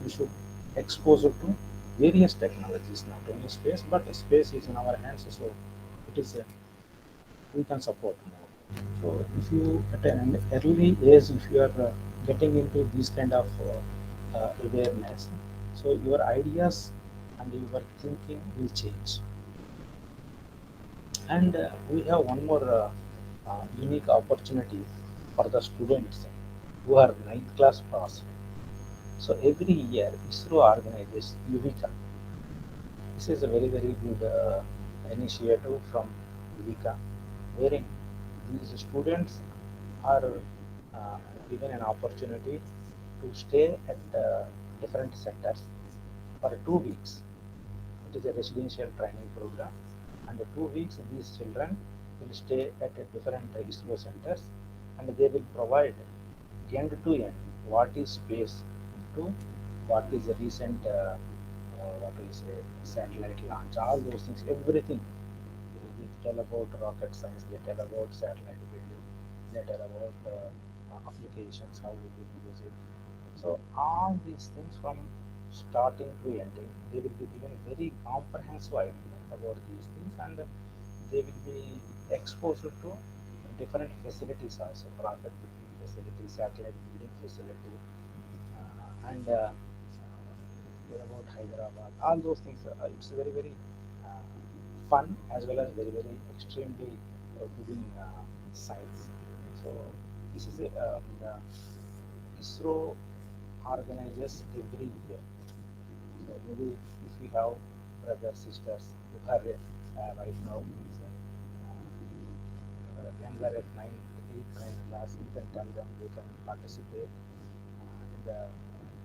we should expose it to various technologies, not only space, but space is in our hands, so it is we can support more. So if you at an early age, if you are getting into this kind of awareness, so your ideas and your thinking will change. And we have one more unique opportunity for the students who are ninth class pass. So every year ISRO organizes Yuvika. This is a very good initiative from Yuvika, wherein these students are given an opportunity to stay at different centers for 2 weeks. It is a residential training program, and the 2 weeks these children will stay at a different ISRO centers, and they will provide end to end what is space to what is the recent what we say satellite launch, all those things, everything. They tell about rocket science, they tell about satellite building, they tell about applications, how we will use it. So all these things from starting to ending, they will be given very comprehensive idea about these things, and they will be exposed to different facilities also, rocket building facility, satellite building facility, and about Hyderabad, all those things. It's very uh, fun as well as very extremely good in science. So this is the ISRO organizes every year. So maybe if we have brothers, sisters who are right now younger at 9th, 8th, 9th class, you can tell them they can participate in the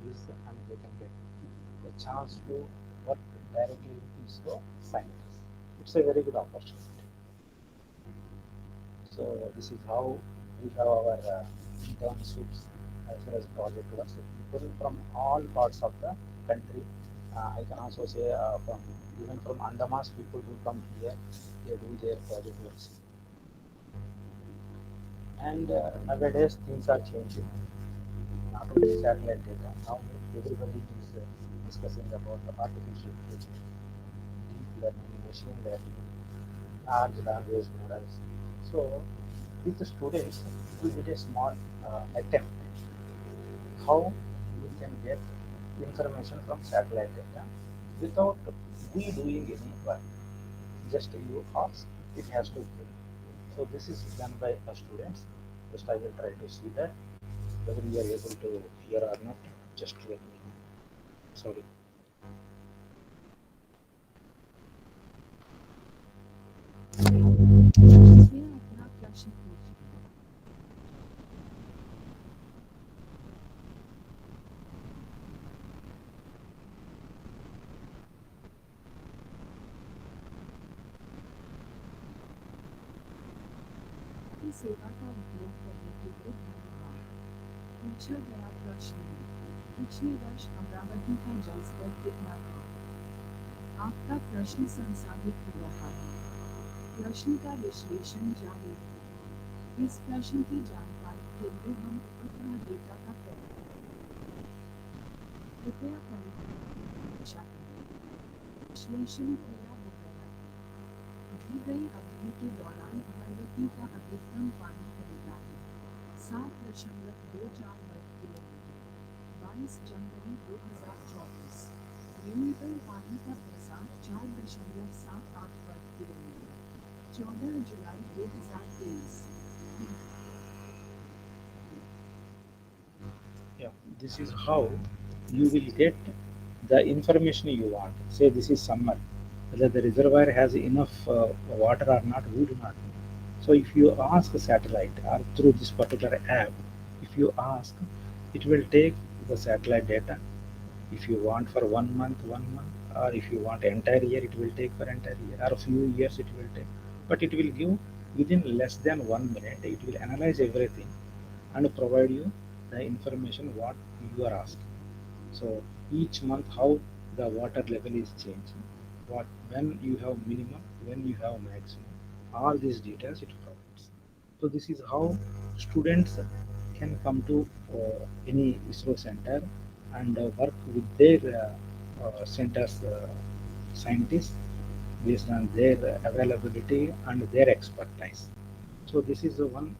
quiz and they can get a chance to work directly with ISRO scientists. It's a very good opportunity. So this is how we have our internships as well as project works. People from all parts of the country. I can also say from even from Andaman's people who come here, they do their project works. And nowadays things are changing. Not only satellite data, now everybody is discussing about the artificial intelligence, deep learning, machine learning, large language models. So with the students, we did a small attempt how we can get information from satellite data without we doing any work. Just you ask, it has to do. So this is done by the students. Just I will try to see that whether you are able to hear or not. Just let me know. Sorry. सेवा का उपयोग करने के लिए धन्यवाद। पूछा गया प्रश्न है, पिछले वर्ष अमरावती का जलस्तर कितना था? आपका प्रश्न संसाधित हो रहा है। प्रश्न का विश्लेषण जारी है। इस प्रश्न की जानकारी के लिए हम उपग्रह डेटा का प्रयोग करेंगे। कृपया परीक्षा करें। विश्लेषण पूरा हो गया है। दी गई अवधि के दौरान अमरावती का अधिकतम पानी खरीदा है 7.24 वर्ग किलोमीटर। 22 जनवरी 2024। रिन्यूएबल पानी का प्रसार 4.78 वर्ग kilometre. 14 July 2023। Yeah, this is how you will get the information you want. Say this is summer, whether the reservoir has enough water or not, we do not know. So if you ask a satellite or through this particular app, if you ask, it will take the satellite data. If you want for 1 month, or if you want entire year, it will take for entire year, or a few years it will take. But it will give within less than 1 minute. It will analyze everything and provide you the information what you are asking. So each month how the water level is changing, what when you have minimum, when you have maximum, all these details it provides. So this is how students can come to any ISRO center and work with their center's scientists based on their availability and their expertise. So this is the one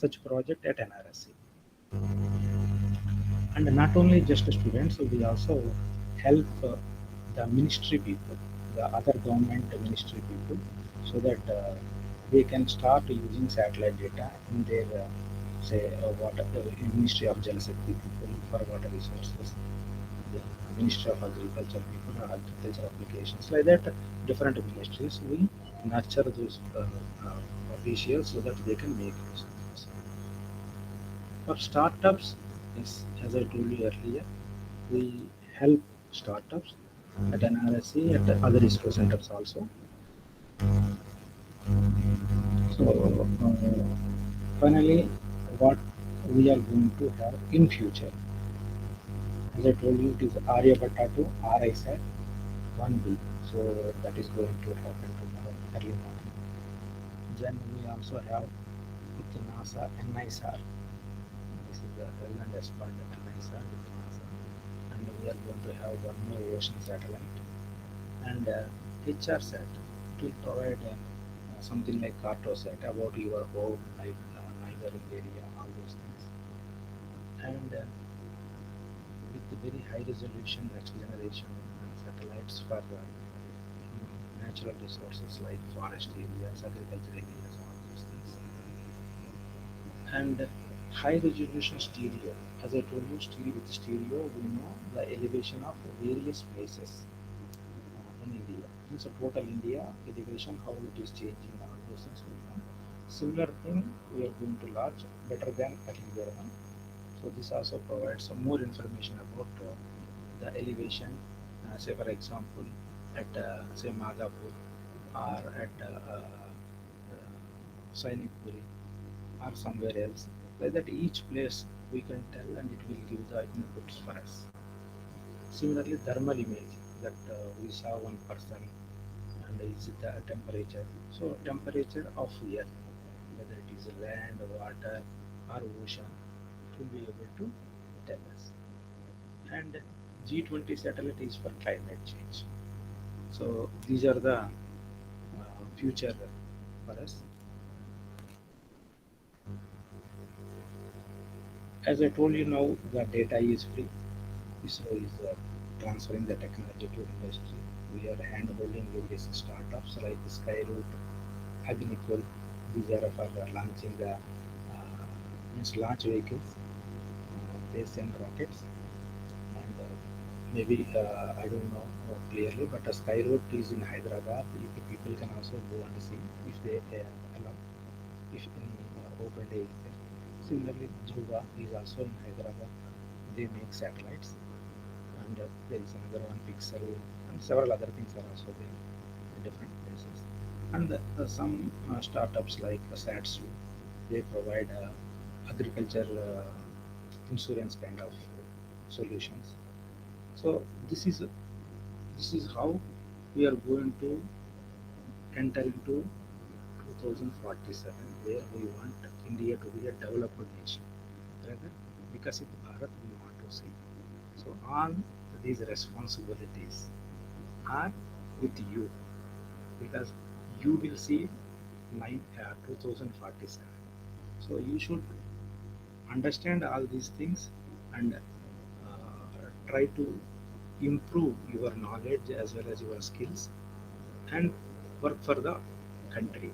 such project at NRSC. And not only just students, we also help the ministry people, the other government ministry people, so that they can start using satellite data in their say water Ministry of Jal Shakti people for water resources, the Ministry of Agriculture people or agriculture applications, like that different ministries we nurture those officials so that they can make use of this. For startups, yes, as I told you earlier, we help startups at NRSC, at other ISRO centers also. So, finally, what we are going to have in future, as I told you, it is Aryabhata to RISAT 1B. So, that is going to happen tomorrow early morning. Then we also have with NASA NISR. This is the Ireland expand NISR with NASA. And we are going to have one more ocean satellite. And HRSat, it will provide something like Cartosat about your home, like neighboring area, all those things. And with the very high resolution next generation satellites for natural resources like forest areas, agriculture areas, all those things. And high resolution stereo, as I told you, with stereo we know the elevation of various places in India. So total India elevation, how it is changing, all those things we know. Similar thing we are going to launch better than earlier one. So this also provides some more information about the elevation. Say for example, at say Madhapur or at Sainikpuri or somewhere else. Like that, each place we can tell, and it will give the inputs for us. Similarly, thermal image that we saw one person and is the temperature. So temperature of earth, whether it is land, water, or ocean, it will be able to tell us. And G20 satellite is for climate change. So these are the future for us. As I told you now, the data is free. ISRO is transferring the technology to industry. We are hand-holding various startups like Skyroot, Agnicol. These are for launching the means launch vehicles. They send rockets, and maybe I don't know clearly, but Skyroot is in Hyderabad. If people can also go and see if they allow, if any open day is there. Similarly, Juba is also in Hyderabad. They make satellites, and there is another one, Pixel, and several other things are also there in different places. And some startups like SATSU, they provide agriculture insurance kind of solutions. So this is how we are going to enter into 2047, where we want India to be a developed nation, rather Vikasit Bharat we want to see. So all these responsibilities are with you, because you will see 2047. So you should understand all these things and try to improve your knowledge as well as your skills and work for the country.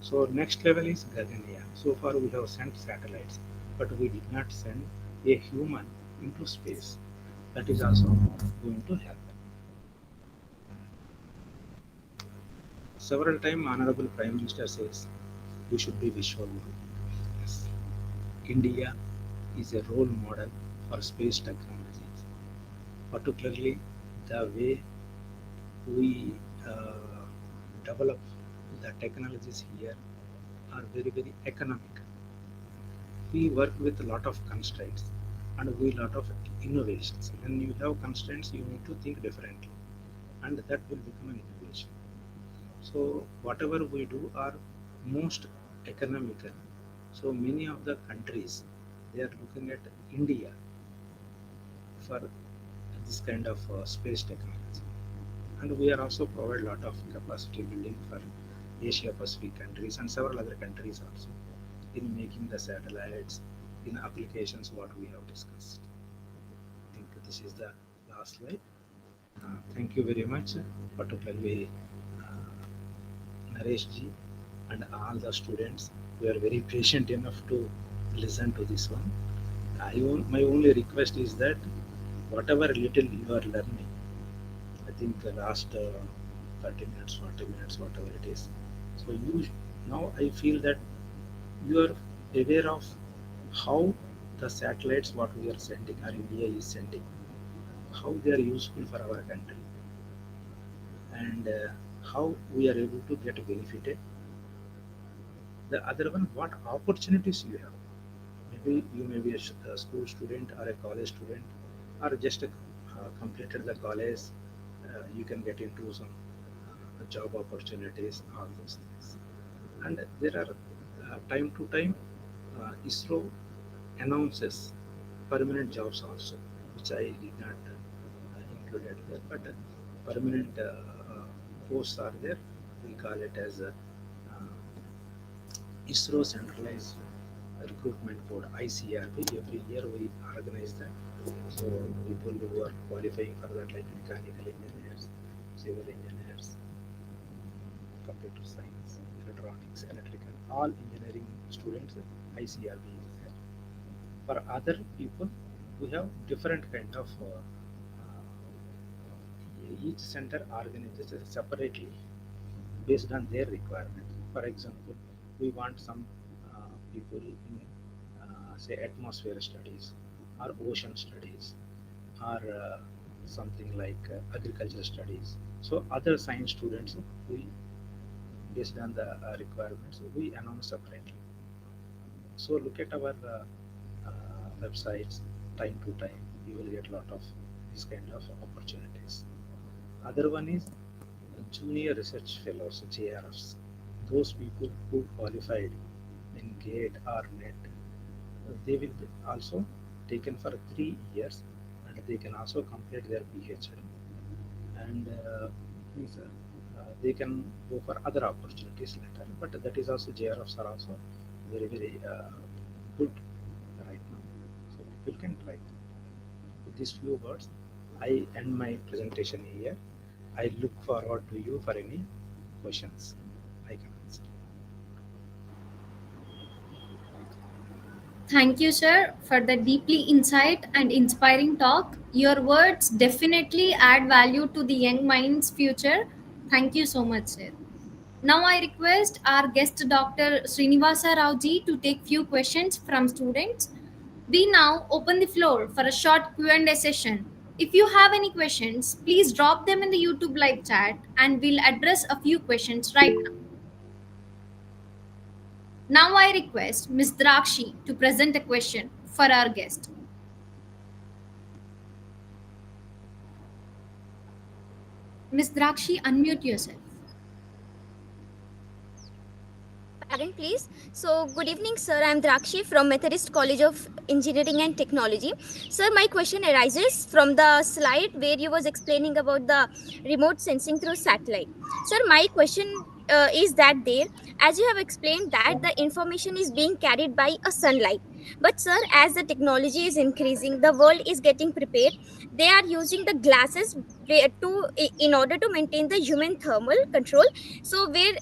So next level is Gaganyaan. So far we have sent satellites, but we did not send a human into space. That is also going to happen. Several times Honorable Prime Minister says we should be Vishwaguru. Yes. India is a role model for space technologies, particularly the way we develop the technologies here are very, very economical. We work with a lot of constraints and we lot of innovations. When you have constraints, you need to think differently, and that will become an innovation. So whatever we do are most economical. So many of the countries, they are looking at India for this kind of space technology, and we are also provide a lot of capacity building for Asia Pacific countries and several other countries also in making the satellites in applications what we have discussed. I think this is the last slide. Thank you very much, particularly Naresh ji and all the students who are very patient enough to listen to this one. My only request is that whatever little you are learning, I think the last 30 minutes, 40 minutes, whatever it is. So you now I feel that you are aware of how the satellites what we are sending or India is sending, how they are useful for our country, and how we are able to get benefited. The other one, what opportunities you have. Maybe you may be a school student or a college student, or just completed the college. You can get into some job opportunities, all those things. And there are time to time ISRO announces permanent jobs also, which I did not include it there, but permanent posts are there. We call it as ISRO Centralized Recruitment Code, ICRP. Every year we organize that. So people who are qualifying for that, like mechanical engineers, civil engineers, computer science, electronics, electrical, all engineering students, ICRP is there. For other people, we have different kind of each center organizes separately based on their requirement. For example, we want some people in say atmosphere studies or ocean studies or something like agricultural studies. So other science students, we based on the requirements, we announce separately. So look at our websites time to time. You will get a lot of this kind of opportunities. Other one is junior research fellows, JRFs. Those people who qualified in GATE or NET, they will be also taken for 3 years, and they can also complete their PhD, and they can go for other opportunities later. But that is also, JRFs are also very, very good right now. So people can try. With these few words, I end my presentation here. I look forward to you for any questions I can answer. Thank you, sir, for the deeply insight and inspiring talk. Your words definitely add value to the young mind's future. Thank you so much, sir. Now I request our guest Dr. Srinivasa Rao ji to take few questions from students. We now open the floor for a short Q&A session. If you have any questions, please drop them in the YouTube live chat and we'll address a few questions right now. Now I request Ms. Drakshi to present a question for our guest. Ms. Drakshi, unmute yourself. Pardon, please. So, good evening, sir. I'm Drakshi from Methodist College of Engineering and Technology. Sir, my question arises from the slide where you was explaining about the remote sensing through satellite. Sir, my question is that there, as you have explained that the information is being carried by a sunlight, But sir, as the technology is increasing, the world is getting prepared. They are using the glasses in order to maintain the human thermal control. So where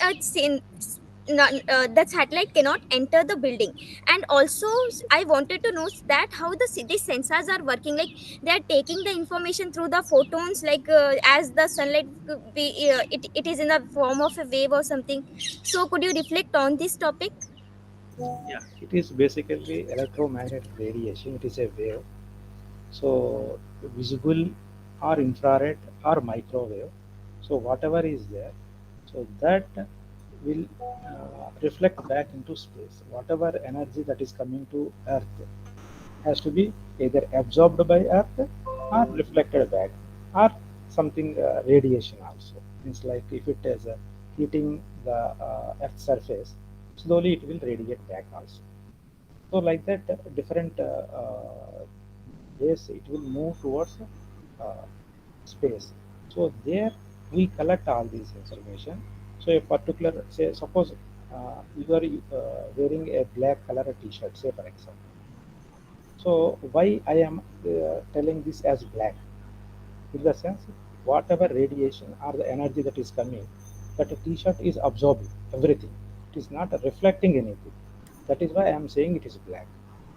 the satellite cannot enter the building. And also I wanted to know that how these sensors are working, like they are taking the information through the photons, like as the sunlight it is in the form of a wave or something. So could you reflect on this topic? Yeah, it is basically electromagnetic radiation. It is a wave. So visible or infrared or microwave. So whatever is there, so that will reflect back into space. Whatever energy that is coming to Earth has to be either absorbed by Earth or reflected back, or something radiation also. Means like if it is heating the Earth's surface, slowly it will radiate back also. So like that, different ways it will move towards uh, space. So there we collect all these information. So a particular, say, suppose you are wearing a black color T-shirt, say for example. So why I am telling this as black? In the sense, whatever radiation or the energy that is coming, that a T-shirt is absorbing everything. It is not reflecting anything. That is why I am saying it is black.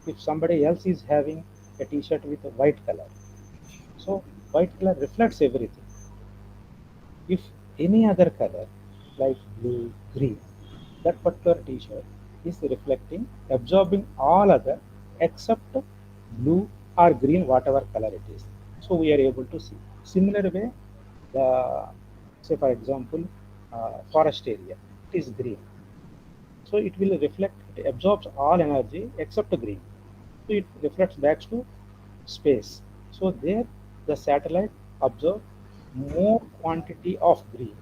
If somebody else is having a T-shirt with a white color, so white color reflects everything. If any other color like blue, green, that particular T-shirt is reflecting, absorbing all other except blue or green, whatever color it is. So we are able to see. Similar way, the, say for example, forest area, it is green. So it will reflect, it absorbs all energy except green. So it reflects back to space. So there the satellite absorbs more quantity of green,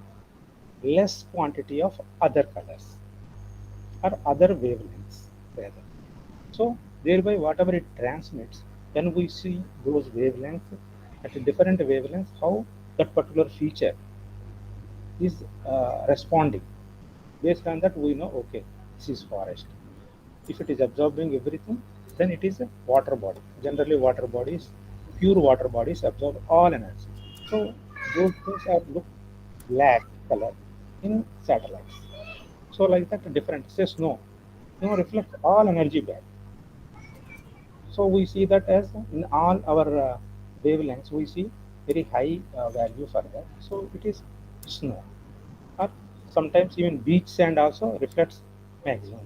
less quantity of other colors or other wavelengths rather. So thereby whatever it transmits, then we see those wavelengths at a different wavelengths, how that particular feature is responding. Based on that, we know, okay, this is forest. If it is absorbing everything, then it is a water body. Generally, water bodies, pure water bodies absorb all energy. So those things are look black color in satellites. So like that, different. Say snow. Snow reflects all energy back. So we see that as in all our wavelengths, we see very high value for that. So it is snow. Or sometimes even beach sand also reflects maximum.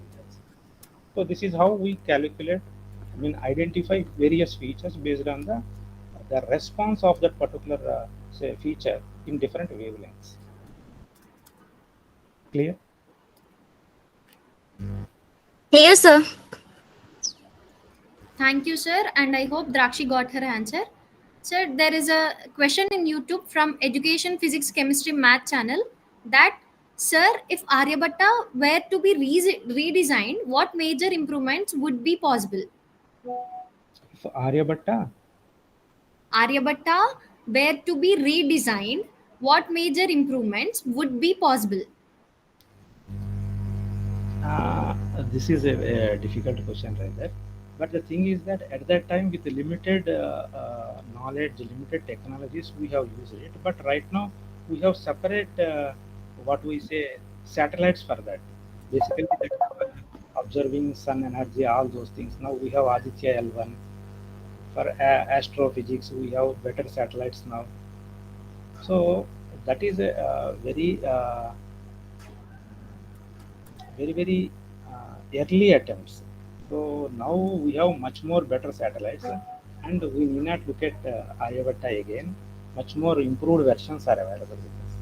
So this is how we calculate, I mean, identify various features based on the response of that particular say feature in different wavelengths. Clear? Clear, sir. Thank you, sir, and I hope Drakshi got her answer. Sir, there is a question in YouTube from Education Physics Chemistry Math channel that, sir, if Aryabhatta were to be redesigned, what major improvements would be possible? So Aryabhatta, Aryabhatta were to be redesigned, what major improvements would be possible? this is a difficult question right there. But the thing is that at that time, with the limited knowledge, limited technologies, we have used it. But right now, we have separate what we say satellites for that. Basically, that, observing sun energy, all those things. Now we have Aditya L1 for astrophysics. We have better satellites now. So that is a very early attempts. So now we have much more better satellites, and we need not look at Aryabhatta again. Much more improved versions are available with us.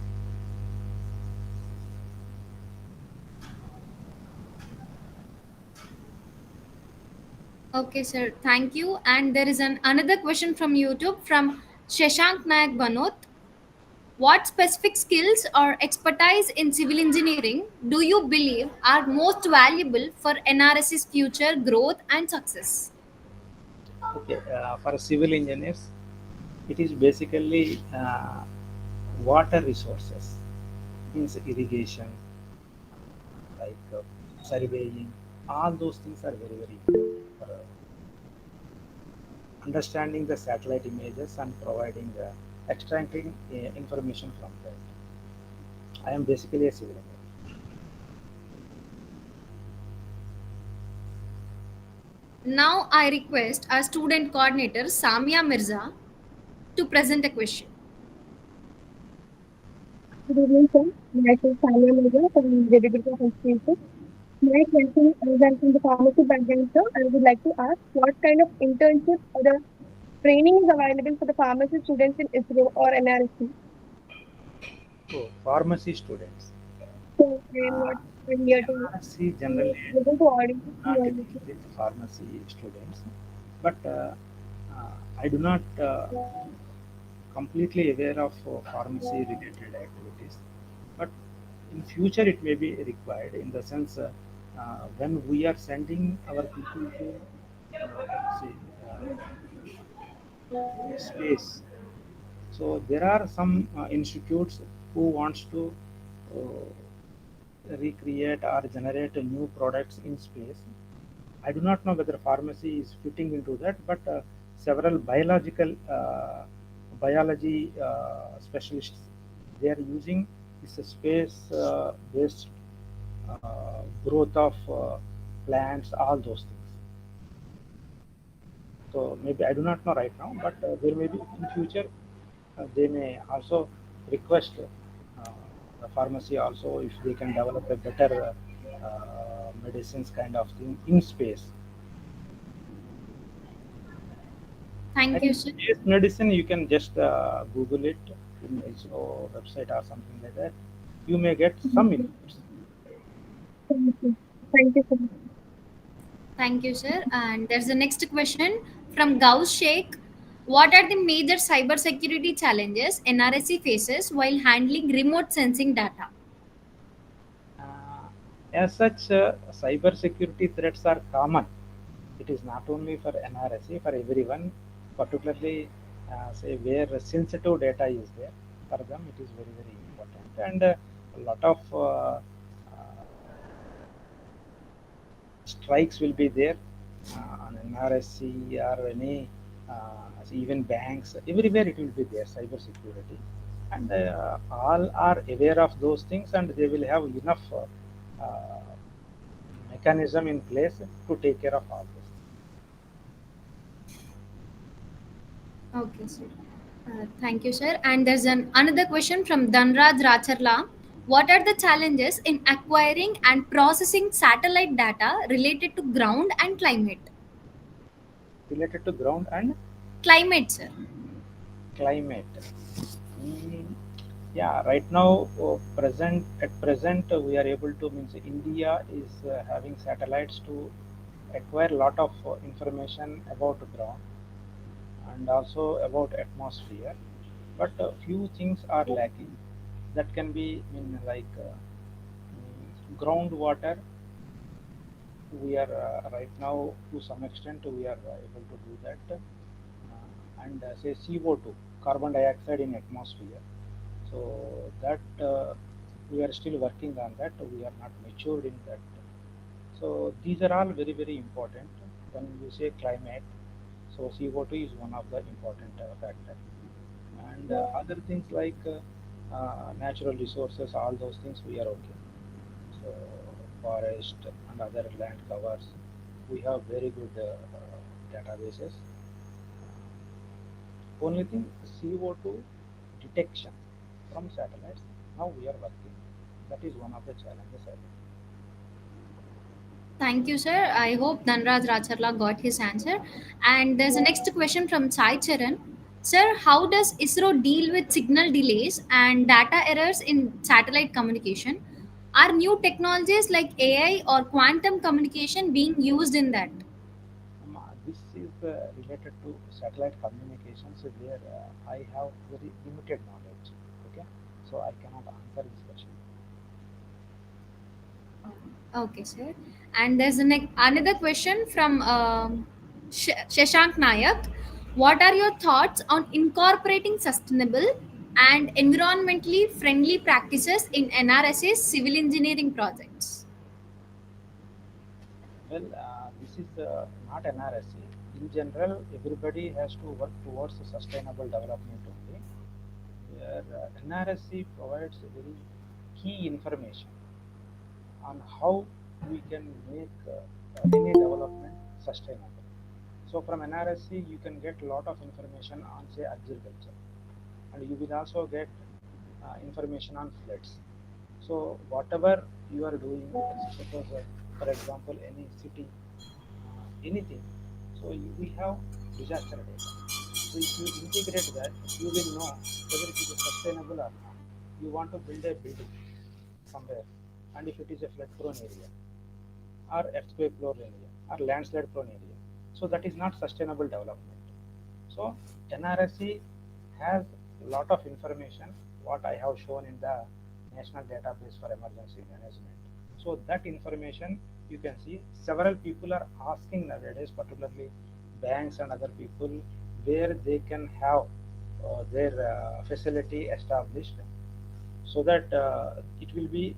Okay, sir. Thank you. And there is another question from YouTube from Shashank Nayak Banot. What specific skills or expertise in civil engineering do you believe are most valuable for NRS's future growth and success? Okay, for civil engineers, it is basically water resources, means irrigation, like surveying. All those things are very important. for understanding the satellite images and providing extracting information from that. I am basically a civil engineer. Now I request our student coordinator Samia Mirza to present a question. Good evening, sir. Myself Sanya Mirza from Dedicated Institute. My question is I'm from the pharmacy background, sir. I would like to ask what kind of internship or the training is available for the pharmacy students in ISRO or NRSC? So pharmacy students. So I am not familiar to NRSC generally listen to audio. not dealing with pharmacy students, but I do not completely aware of pharmacy related activities. But in future it may be required in the sense when we are sending our people to say space. So there are some institutes who wants to recreate or generate new products in space. I do not know whether pharmacy is fitting into that, but several biology specialists, they are using this space based growth of plants, all those things. So maybe I do not know right now, but there may be in future they may also request the pharmacy also if they can develop a better medicines kind of thing in space. I Thank you, think sir. space medicine you can just Google it in ISRO website or something like that. You may get some inputs. Thank you. Thank you so much. Thank you, sir. And there's the next question from Gauss Sheikh. What are the major cybersecurity challenges NRSC faces while handling remote sensing data? As such, cyber security threats are common. It is not only for NRSC, for everyone, particularly say where sensitive data is there. For them, it is very, very important. And a lot of strikes will be there on NRSC or any even banks. Everywhere it will be there, cyber security. And all are aware of those things, and they will have enough mechanism in place to take care of all this. Okay, sir. Thank you, sir. And there's another question from Dhanraj Racharla. What are the challenges in acquiring and processing satellite data related to ground and climate? Related to ground and Climate, sir. climate. Mm, yeah, right now, at present, we are able to means India is having satellites to acquire a lot of information about ground and also about atmosphere, but few things are lacking. That can be in like groundwater. We are right now to some extent we are able to do that, and say CO2, carbon dioxide in atmosphere. So that we are still working on that. We are not matured in that. So these are all very, very important. When you say climate, so CO2 is one of the important factor, and other things like natural resources, all those things we are okay. So forest and other land covers, we have very good databases. Only thing, CO2 detection from satellites. Now we are working. That is one of the challenges I think. Thank you, sir. I hope Dhanraj Racharla got his answer. And there's a next question from Sai Charan. Sir, how does ISRO deal with signal delays and data errors in satellite communication? Are new technologies like AI or quantum communication being used in that? This is related to satellite communications where I have very limited knowledge. Okay, so I cannot answer this question. Okay, sir. And there's another question from Shashank Nayak. What are your thoughts on incorporating sustainable and environmentally friendly practices in NRS's civil engineering projects? Well, this this is not NRSC. In general, everybody has to work towards sustainable development only. Where NRSC provides very key information on how we can make any development sustainable. So from NRSC, you can get a lot of information on, say, agriculture, and you will also get information on floods. So whatever you are doing, suppose, for example, any city, anything. So we have disaster data. So if you integrate that, you will know whether it is sustainable or not. You want to build a building somewhere, and if it is a flood prone area, or earthquake prone area, or landslide prone area, so that is not sustainable development. So NRSC has a lot of information what I have shown in the National Database for Emergency Management. So that information you can see several people are asking nowadays, particularly banks and other people, where they can have their facility established, so that it will be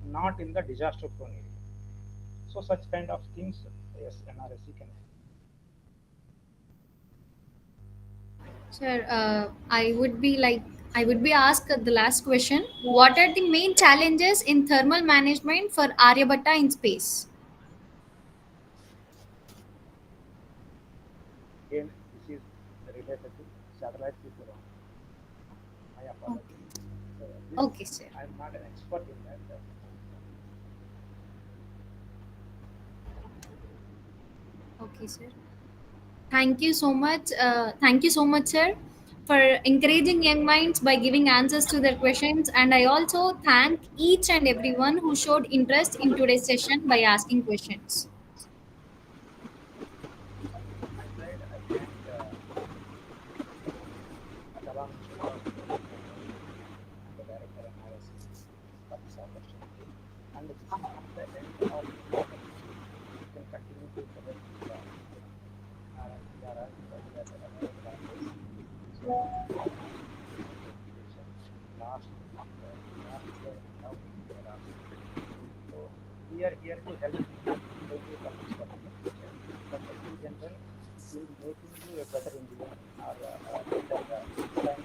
not in the disaster prone area. So such kind of things, yes, NRSC can help. Sir, I would be asked the last question. What are the main challenges in thermal management for Aryabhata in space? Again, this is related to satellite people only. My apologies. This, Okay, sir. I am not an expert in that. Okay, sir. Thank you so much. Thank you so much, sir, for encouraging young minds by giving answers to their questions. And I also thank each and everyone who showed interest in today's session by asking questions. My side, I thank Kalam and the director NRSC for this opportunity. And this is not the end of the opportunity. You can continue to cover the last year now so we are here to help you from this particular future. But in general, we will making you a better engineer or a better scientist and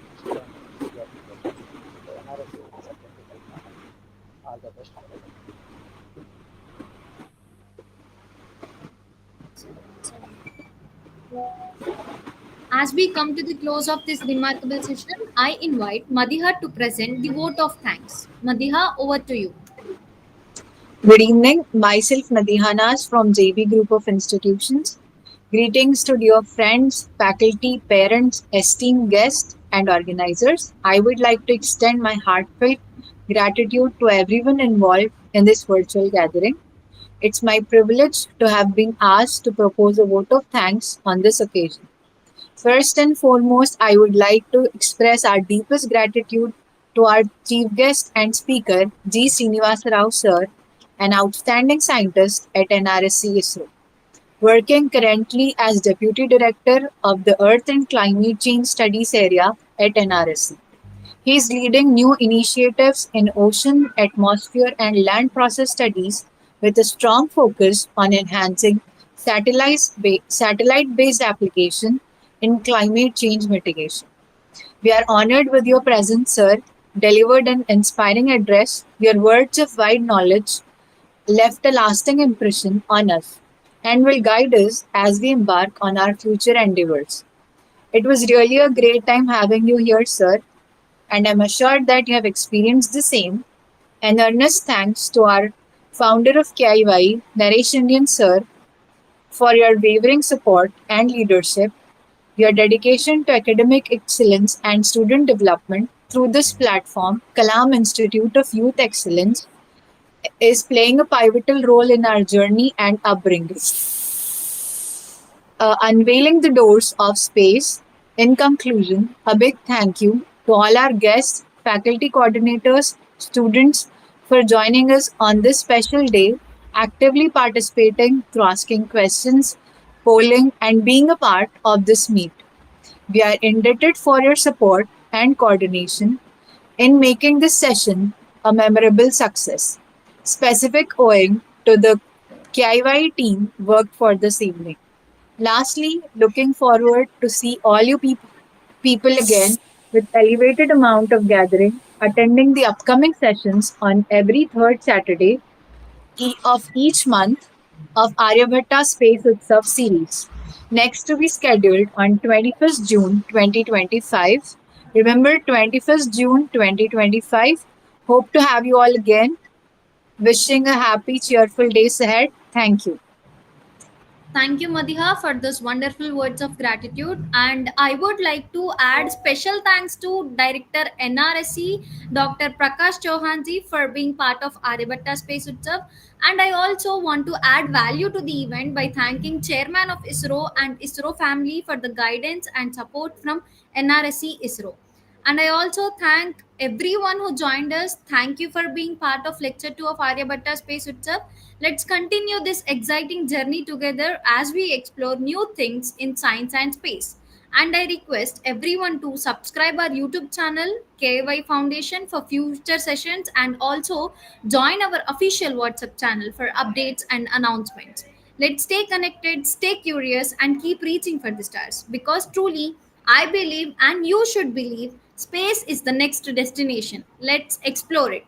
your education. So NRSC will certainly help. All the best for you. As we come to the close of this remarkable session, I invite Madiha to present the vote of thanks. Madiha, over to you. Good evening. Myself Nadihanas from JB Group of Institutions. Greetings to dear friends, faculty, parents, esteemed guests, and organizers. I would like to extend my heartfelt gratitude to everyone involved in this virtual gathering. It's my privilege to have been asked to propose a vote of thanks on this occasion. First and foremost, I would like to express our deepest gratitude to our chief guest and speaker, G. Srinivasa Rao sir, an outstanding scientist at NRSC-ISRO, working currently as Deputy Director of the Earth and Climate Change Studies area at NRSC. He is leading new initiatives in ocean, atmosphere, and land process studies with a strong focus on enhancing satellite-based application in climate change mitigation. We are honored with your presence, sir. Delivered an inspiring address. Your words of wide knowledge left a lasting impression on us and will guide us as we embark on our future endeavors. It was really a great time having you here, sir, and I'm assured that you have experienced the same. An earnest thanks to our founder of KIYE, Naresh Indian sir, for your wavering support and leadership. Your dedication to academic excellence and student development through this platform, Kalam Institute of Youth Excellence, is playing a pivotal role in our journey and upbringing. Unveiling the doors of space. In conclusion, a big thank you to all our guests, faculty coordinators, students for joining us on this special day, actively participating through asking questions, polling, and being a part of this meet. We are indebted for your support and coordination in making this session a memorable success, specific owing to the KIYE team worked for this evening. Lastly, looking forward to see all you people again with elevated amount of gathering, attending the upcoming sessions on every third Saturday of each month of Aryabhata Space Utsav series. Next to be scheduled on 21st June 2025. Remember 21st June 2025. Hope to have you all again. Wishing a happy, cheerful days ahead. Thank you. Thank you, Madiha, for those wonderful words of gratitude. And I would like to add special thanks to Director NRSC, Dr. Prakash Chauhanji, for being part of Aryabhatta Space Utsav. And I also want to add value to the event by thanking Chairman of ISRO and ISRO family for the guidance and support from NRSC ISRO. And I also thank everyone who joined us. Thank you for being part of Lecture 2 of Aryabhatta Space Utsav. Let's continue this exciting journey together as we explore new things in science and space. And I request everyone to subscribe our YouTube channel, KY Foundation, for future sessions, and also join our official WhatsApp channel for updates and announcements. Let's stay connected, stay curious, and keep reaching for the stars because truly, I believe, and you should believe, space is the next destination. Let's explore it.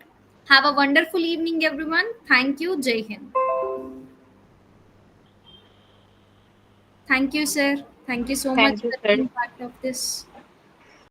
Have a wonderful evening, everyone. Thank you. Jai Hind. Thank you, sir. Thank you so much Thank you, for sir. being part of this.